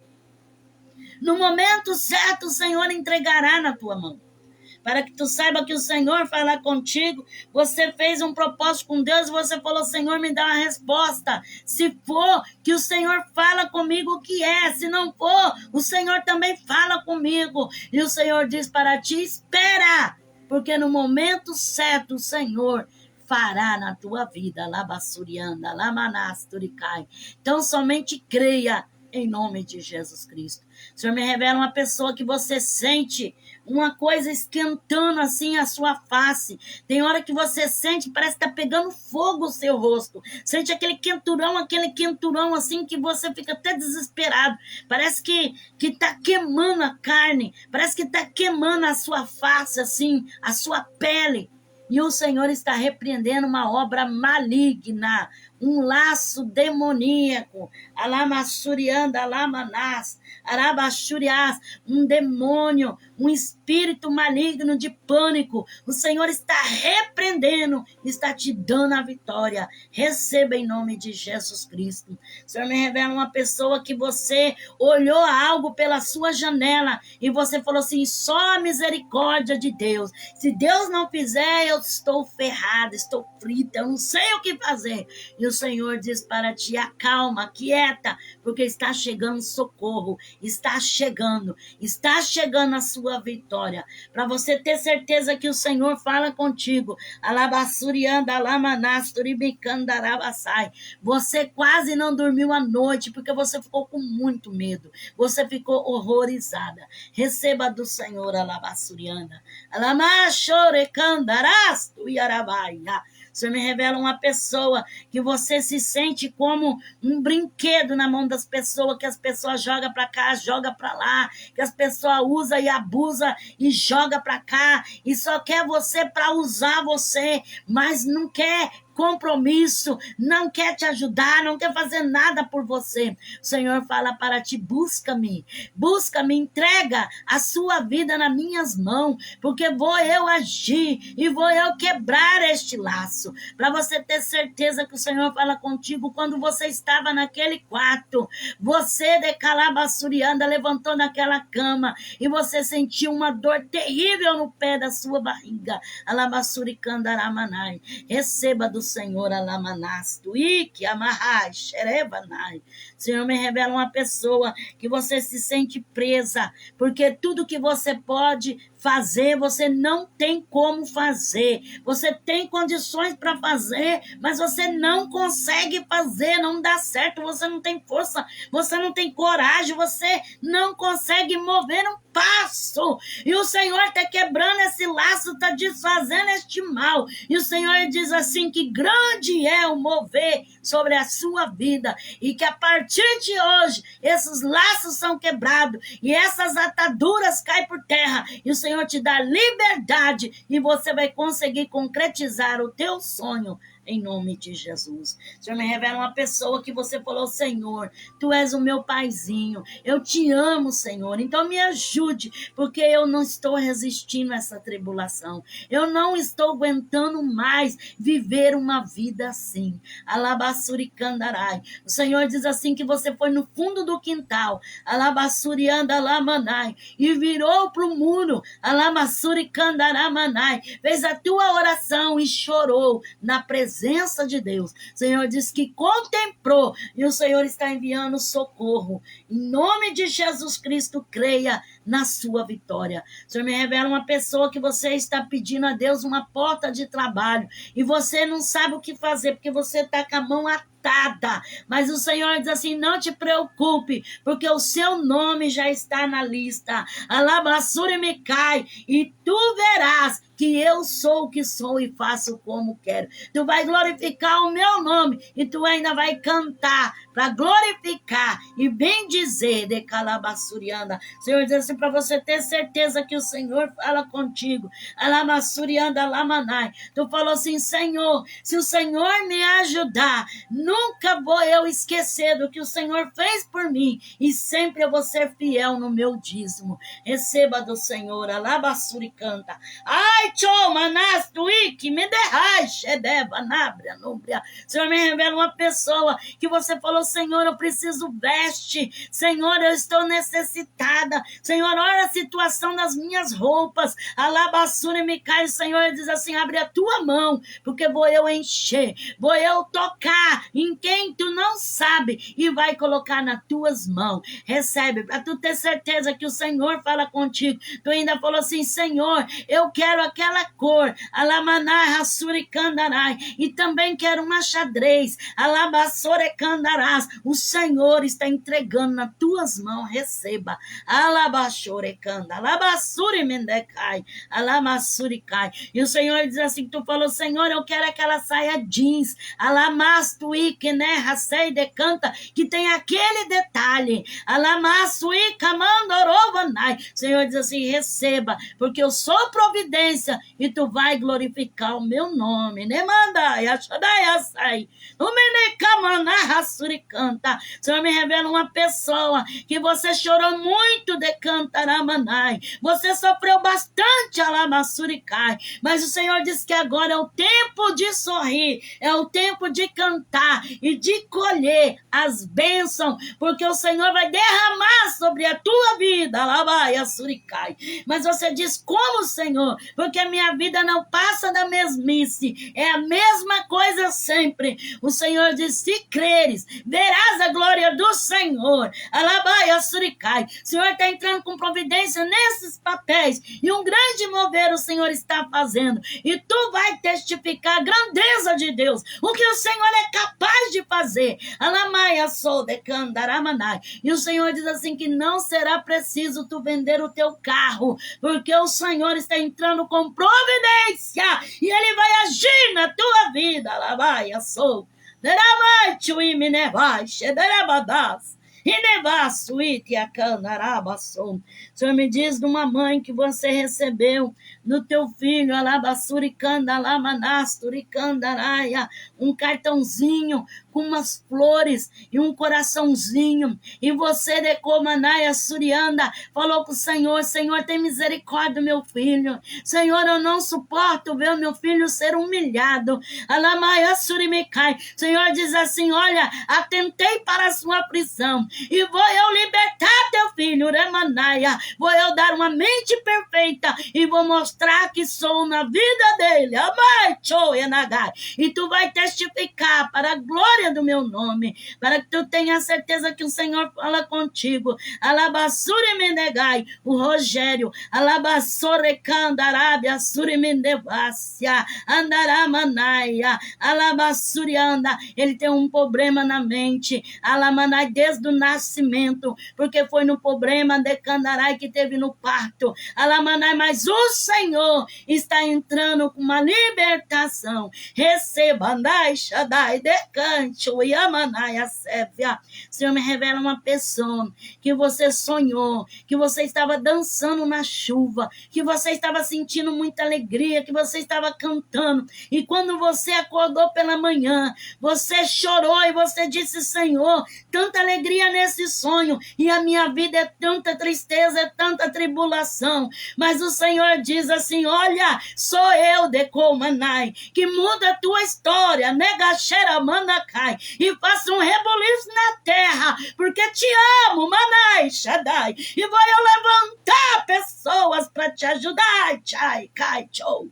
[SPEAKER 1] No momento certo, o Senhor entregará na tua mão. Para que tu saiba que o Senhor fala contigo, você fez um propósito com Deus, você falou, Senhor, me dá uma resposta. Se for, que o Senhor fala comigo o que é. Se não for, o Senhor também fala comigo. E o Senhor diz para ti, espera, porque no momento certo o Senhor fará na tua vida. Labassurianda, lamanasturicai. Então somente creia em nome de Jesus Cristo. O Senhor me revela uma pessoa que você sente uma coisa esquentando assim a sua face. Tem hora que você sente, parece que está pegando fogo o seu rosto. Sente aquele quenturão assim que você fica até desesperado. Parece que está queimando a carne. Parece que está queimando a sua face assim, a sua pele. E o Senhor está repreendendo uma obra maligna, um laço demoníaco, alamassurianda, alamanás, arabachuriás, um demônio, um espírito maligno de pânico. O Senhor está repreendendo, está te dando a vitória. Receba em nome de Jesus Cristo. O Senhor me revela uma pessoa que você olhou algo pela sua janela e você falou assim, só a misericórdia de Deus. Se Deus não fizer, eu estou ferrada, estou frita, eu não sei o que fazer. E o Senhor diz para ti, acalma, quieta, porque está chegando socorro, está chegando a sua vitória. Para você ter certeza que o Senhor fala contigo. Alabassurianda, alamanás, turibicandarabassai. Você quase não dormiu à noite, porque você ficou com muito medo. Você ficou horrorizada. Receba do Senhor, alabassurianda. Alamachorecandarás, tuiarabaia. O Senhor me revela uma pessoa que você se sente como um brinquedo na mão das pessoas, que as pessoas jogam para cá, jogam para lá, que as pessoas usam e abusam e jogam para cá, e só quer você para usar você, mas não quer compromisso, não quer te ajudar, não quer fazer nada por você. O Senhor fala para ti, busca-me, entrega a sua vida nas minhas mãos, porque vou eu agir e vou eu quebrar este laço. Para você ter certeza que o Senhor fala contigo quando você estava naquele quarto, você de calabassurianda levantou naquela cama e você sentiu uma dor terrível no pé da sua barriga. Alabassuricandaраmanai. Receba do Senhor, alamanasto, ike, amarrai, xerebanai. Senhor, me revela uma pessoa que você se sente presa, porque tudo que você pode fazer, você não tem como fazer. Você tem condições para fazer, mas você não consegue fazer, não dá certo, você não tem força, você não tem coragem, você não consegue mover um passo. E o Senhor está quebrando esse laço, está desfazendo este mal. E o Senhor diz assim que grande é o mover sobre a sua vida e que a partir de hoje esses laços são quebrados e essas ataduras caem por terra. E o Senhor te dá liberdade e você vai conseguir concretizar o teu sonho em nome de Jesus. O Senhor me revela uma pessoa que você falou, Senhor, tu és o meu paizinho, eu te amo, Senhor, então me ajude, porque eu não estou resistindo a essa tribulação, eu não estou aguentando mais viver uma vida assim. Alabassuricandarai. O Senhor diz assim que você foi no fundo do quintal, alabassurianda lamanai, e virou para o muro, alamassuricandaраmanai, fez a tua oração e chorou na presença de Deus. O Senhor diz que contemplou e o Senhor está enviando socorro. Em nome de Jesus Cristo, creia na sua vitória. O Senhor me revela uma pessoa que você está pedindo a Deus uma porta de trabalho e você não sabe o que fazer porque você está com a mão atada. Mas o Senhor diz assim, não te preocupe, porque o seu nome já está na lista. Alabassure me cai e tu verás que eu sou o que sou e faço como quero. Tu vai glorificar o meu nome e tu ainda vai cantar para glorificar e bem dizer de calabassurianda. O Senhor diz assim para você ter certeza que o Senhor fala contigo. Alamassurianda lamanai. Tu falou assim, Senhor, se o Senhor me ajudar, nunca vou eu esquecer do que o Senhor fez por mim e sempre eu vou ser fiel no meu dízimo. Receba do Senhor, alabassuri canta. Ai, tchô, manás, tuíque, me derrai, xedeva, nábria, núbria. Senhor, me revela uma pessoa que você falou, Senhor, eu preciso veste. Senhor, eu estou necessitada. Senhor, olha a situação das minhas roupas. Alabassura me cai. O Senhor diz assim, abre a tua mão, porque vou eu encher, vou eu tocar em quem tu não sabe e vai colocar nas tuas mãos. Recebe, para tu ter certeza que o Senhor fala contigo. Tu ainda falou assim, Senhor, eu quero aquela cor, alamanai, rassuri, candarai, e também quero uma xadrez, alabassore, candarás. O Senhor está entregando nas tuas mãos, receba. Alabassore, canda, alabassuri, mendecai, alamassuri, cai. E o Senhor diz assim, tu falou, Senhor, eu quero aquela saia jeans, alamastu, aí, que né, racei decanta, que tem aquele detalhe. Alamasui camandorovanai. O Senhor diz assim, receba, porque eu sou providência e tu vai glorificar o meu nome. Ne mandai, achadai, assai. O Senhor me revela uma pessoa que você chorou muito de Cantaramanai. Você sofreu bastante, Alamasuricai. Mas o Senhor diz que agora é o tempo de sorrir, é o tempo de cantar e de colher as bênçãos, porque o Senhor vai derramar sobre a tua vida, Alabaia Suricai. Mas você diz, como, Senhor? Porque a minha vida não passa da mesmice, é a mesma coisa sempre. O Senhor diz, se creres, verás a glória do Senhor. Alabaia Suricai. O Senhor está entrando com providência nesses papéis e um grande mover o Senhor está fazendo. E tu vai testificar a grandeza de Deus, o que o Senhor é capaz de fazer. Alamaia sou de Candaramanai. E o Senhor diz assim que não será preciso tu vender o teu carro, porque o Senhor está entrando com providência e Ele vai agir na tua vida. Alamaia sou. O Senhor me diz de uma mãe que você recebeu no teu filho, um cartãozinho com umas flores e um coraçãozinho, e você, Decomanaia Surianda, falou com o Senhor, Senhor, tem misericórdia do meu filho, Senhor, eu não suporto ver o meu filho ser humilhado. Alamaia Surimecai. Senhor diz assim, olha, atentei para a sua aflição, e vou eu libertar teu filho, Remanaia, vou eu dar uma mente perfeita, e vou mostrar que sou na vida dele, Amai, Choenagai, e tu vai testificar para a glória do meu nome, para que tu tenha certeza que o Senhor fala contigo. Alabassure Menegai, o Rogério, Alabassore Candarábia, Suri Mendevácia, Andaramanaia, Alabassurianda, ele tem um problema na mente, Alamanai, desde o nascimento, porque foi no problema de Candarai que teve no parto, Alamanai, mas o Senhor está entrando com uma libertação. Receba, Andai, Shaddai, Decante, Yamanai, a Sévia. Senhor, me revela uma pessoa que você sonhou, que você estava dançando na chuva, que você estava sentindo muita alegria, que você estava cantando, e quando você acordou pela manhã, você chorou e você disse, Senhor, tanta alegria nesse sonho, e a minha vida é tanta tristeza, é tanta tribulação, mas o Senhor diz assim, olha, sou eu, Decomanai, que muda a tua história, Negaxera Manacai, e faça um reboliço na terra, porque te amo, Manai, Shaddai, e vou eu levantar pessoas para te ajudar, Chai, Kai, Chou.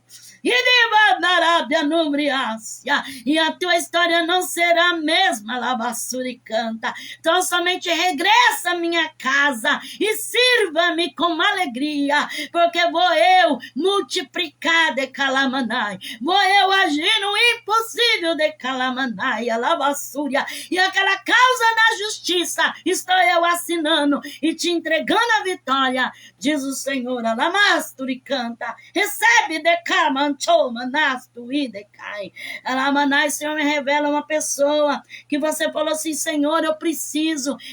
[SPEAKER 1] E a tua história não será a mesma, Lavassuri canta. Então somente regressa à minha casa e sirva-me com alegria, porque vou eu multiplicar de Calamanai, vou eu agir no impossível de Calamanai, Lavassúria, e aquela causa da justiça estou eu assinando e te entregando a vitória, diz o Senhor. Alamasturi canta, recebe de Caman. Alamanai, Senhor, me revela uma pessoa que você falou assim, Senhor,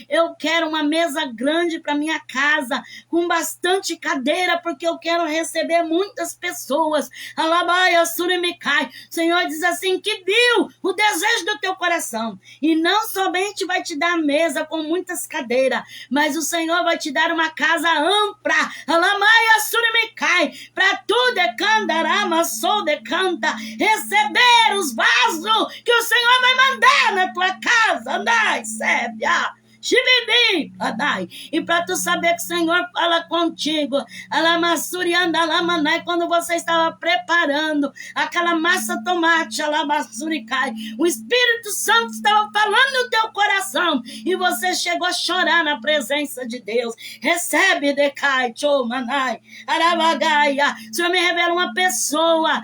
[SPEAKER 1] eu quero uma mesa grande para minha casa, com bastante cadeira, porque eu quero receber muitas pessoas. Alabaia Surimicai. Senhor diz assim, que viu o desejo do teu coração, e não somente vai te dar mesa com muitas cadeiras, mas o Senhor vai te dar uma casa ampla. Alamaia Surimicai, para tu decandarama sou decanta, receber os vasos que o Senhor vai mandar na tua casa. Andai, Sébia. E para tu saber que o Senhor fala contigo, quando você estava preparando aquela massa tomate, o Espírito Santo estava falando no teu coração e você chegou a chorar na presença de Deus. Recebe, Decai, Chomanai, Aravagaia. O Senhor me revela uma pessoa,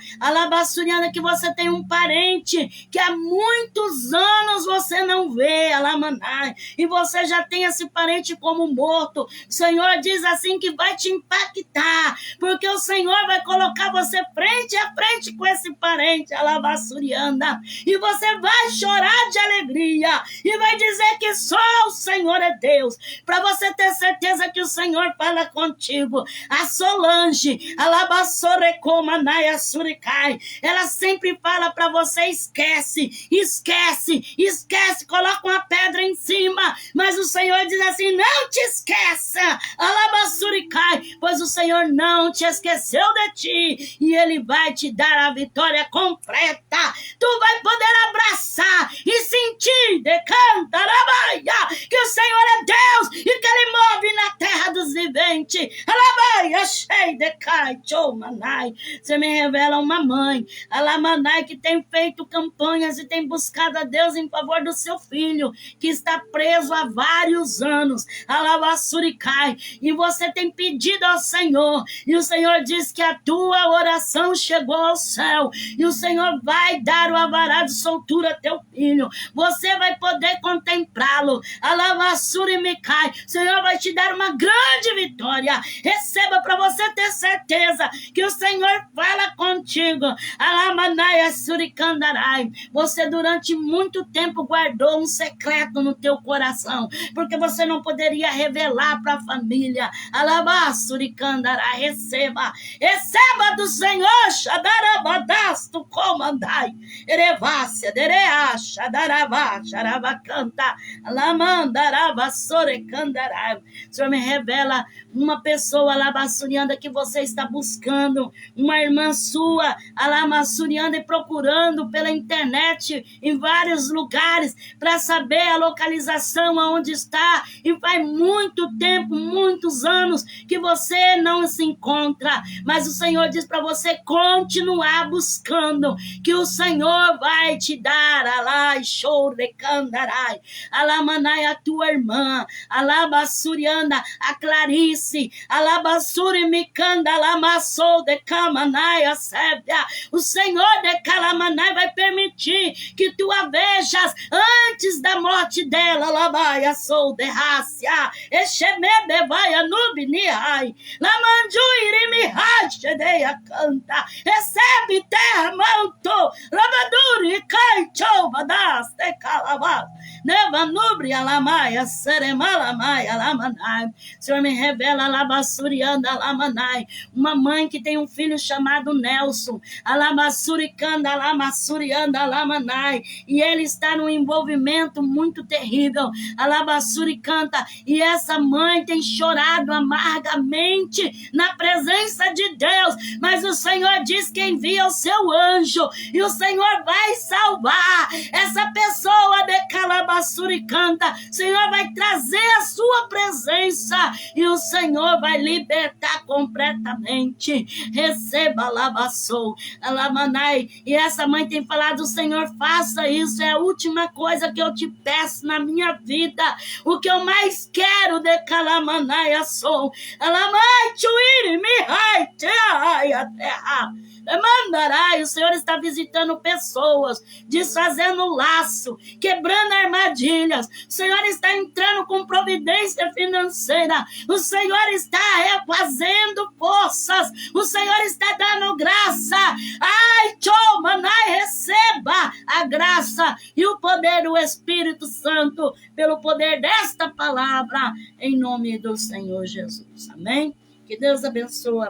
[SPEAKER 1] que você tem um parente que há muitos anos você não vê, Alamanai, e você já tem esse parente como morto. O Senhor diz assim que vai te impactar, porque o o Senhor vai colocar você frente a frente com esse parente, alabassurianda, e você vai chorar de alegria, e vai dizer que só o Senhor é Deus, para você ter certeza que o Senhor fala contigo. A Solange, alabassorecomanaya suricai, ela sempre fala para você: esquece, esquece, esquece, coloca uma pedra em cima, mas o Senhor diz assim: não te esqueça, alabassuricai, pois o Senhor não te esqueceu de ti, e Ele vai te dar a vitória completa. Tu vai poder abraçar e sentir, decanta, alabaia, que o Senhor é Deus, e que Ele move na terra dos viventes, alabaia, cheio de cai, manai. Você me revela uma mãe, alamanai, que tem feito campanhas e tem buscado a Deus em favor do seu filho, que está preso há vários anos, alabassuricai, e você tem pedido ao Senhor, e o Senhor diz que a tua oração chegou ao céu, e o Senhor vai dar o alvará de soltura a teu filho, você vai poder contemplá-lo, alabassurimicai, o Senhor vai te dar uma grande vitória. Receba, para você ter certeza que o Senhor fala contigo, alamanai suricandarai. Você durante muito tempo guardou um secreto no teu coração, porque você não poderia revelar para a família, alabassuricandarai. Receba, receba do Senhor, xadarabadasto comandai, erevácia, derea, xadarabá, xarabacanta, alamandarabassorecandarai. O Senhor me revela uma pessoa alabassurianda que você está buscando, uma irmã sua alabassurianda, e procurando pela internet em vários lugares para saber a localização aonde está, e faz muito tempo, muitos anos que você não se encontra, mas o Senhor diz para você continuar buscando, que o Senhor vai te dar, alai, chorrecandarai, alamanai, a tua irmã, alabassurianda, a Clarice, alabassurimicanda, alamassou de camanai, a sébia. O Senhor de calamanai vai permitir que tu a vejas antes da morte dela, alabaia, sou de rácia, echemebe vai anubinihai, lamanjuirimihai, chedeia canta, recebe terra, manto, labaduri, cai, chobadas, de calabas, nevanubri, alamaia, seremalamai, alamanai. Senhor, me revela, alabassurianda, alamanai, uma mãe que tem um filho chamado Nelson, alabassuricanda, alamassurianda, alamanai, e ele está num envolvimento muito terrível, alabassuricanta, e essa mãe tem chorado amargamente na presença de Deus, mas o Senhor diz que envia o seu anjo, e o Senhor vai salvar essa pessoa de calabassuricanta. O Senhor vai trazer a sua presença, e o Senhor vai libertar completamente. Receba, alabassou, alamanai. E essa mãe tem falado: Senhor, faça isso, é a última coisa que eu te peço na minha vida, o que eu mais quero, de calamanai, assou, alamai, chuiri, mihai, teai, a terra. Mandarai, o Senhor está visitando pessoas, desfazendo laço, quebrando armadilhas. O Senhor está entrando com providência financeira. O Senhor está refazendo forças. O Senhor está dando graça. Ai, chomanai, receba a graça e o poder do Espírito Santo, pelo poder desta palavra, em nome do Senhor Jesus. Amém? Que Deus abençoe.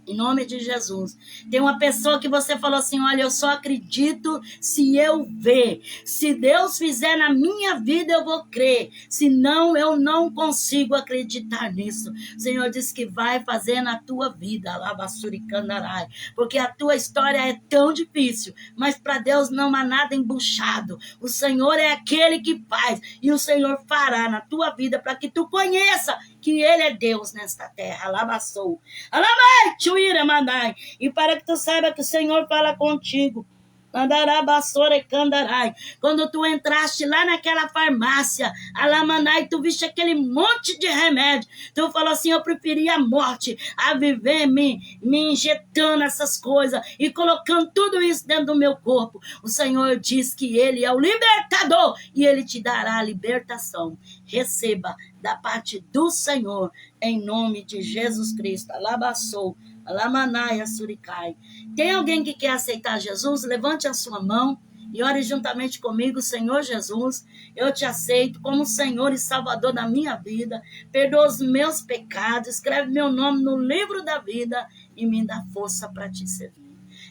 [SPEAKER 1] Em nome de Jesus. Tem uma pessoa que você falou assim: olha, eu só acredito se eu ver. Se Deus fizer na minha vida, eu vou crer. Senão, eu não consigo acreditar nisso. O Senhor disse que vai fazer na tua vida, alabassuricandarai, porque a tua história é tão difícil, mas para Deus não há nada embuchado. O Senhor é aquele que faz, e o Senhor fará na tua vida para que tu conheça que Ele é Deus nesta terra. Alabassou. Alamai, chuira, mandai. E para que tu saiba que o Senhor fala contigo. Quando tu entraste lá naquela farmácia, alamanai, tu viste aquele monte de remédio, tu falou assim: eu preferia a morte a viver me injetando essas coisas e colocando tudo isso dentro do meu corpo. O Senhor diz que Ele é o libertador e Ele te dará a libertação. Receba da parte do Senhor, em nome de Jesus Cristo. Alabassou, Alamanaia Suricai. Tem alguém que quer aceitar Jesus? Levante a sua mão e ore juntamente comigo. Senhor Jesus, eu te aceito como Senhor e Salvador da minha vida. Perdoa os meus pecados, escreve meu nome no livro da vida e me dá força para te servir.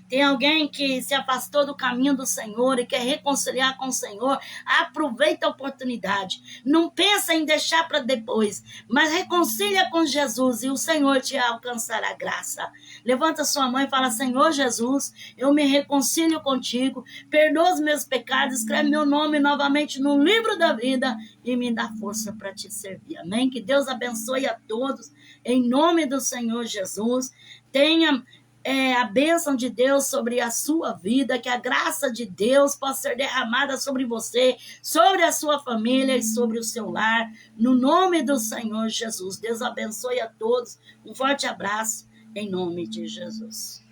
[SPEAKER 1] Tem alguém que se afastou do caminho do Senhor e quer reconciliar com o Senhor? Aproveita a oportunidade. Não pensa em deixar para depois, mas reconcilia com Jesus e o Senhor te alcançará graça. Levanta sua mão e fala: Senhor Jesus, eu me reconcilio contigo, perdoa os meus pecados, escreve meu nome novamente no livro da vida e me dá força para te servir. Amém? Que Deus abençoe a todos, em nome do Senhor Jesus. Tenha a bênção de Deus sobre a sua vida, que a graça de Deus possa ser derramada sobre você, sobre a sua família e sobre o seu lar, no nome do Senhor Jesus. Deus abençoe a todos, um forte abraço, em nome de Jesus.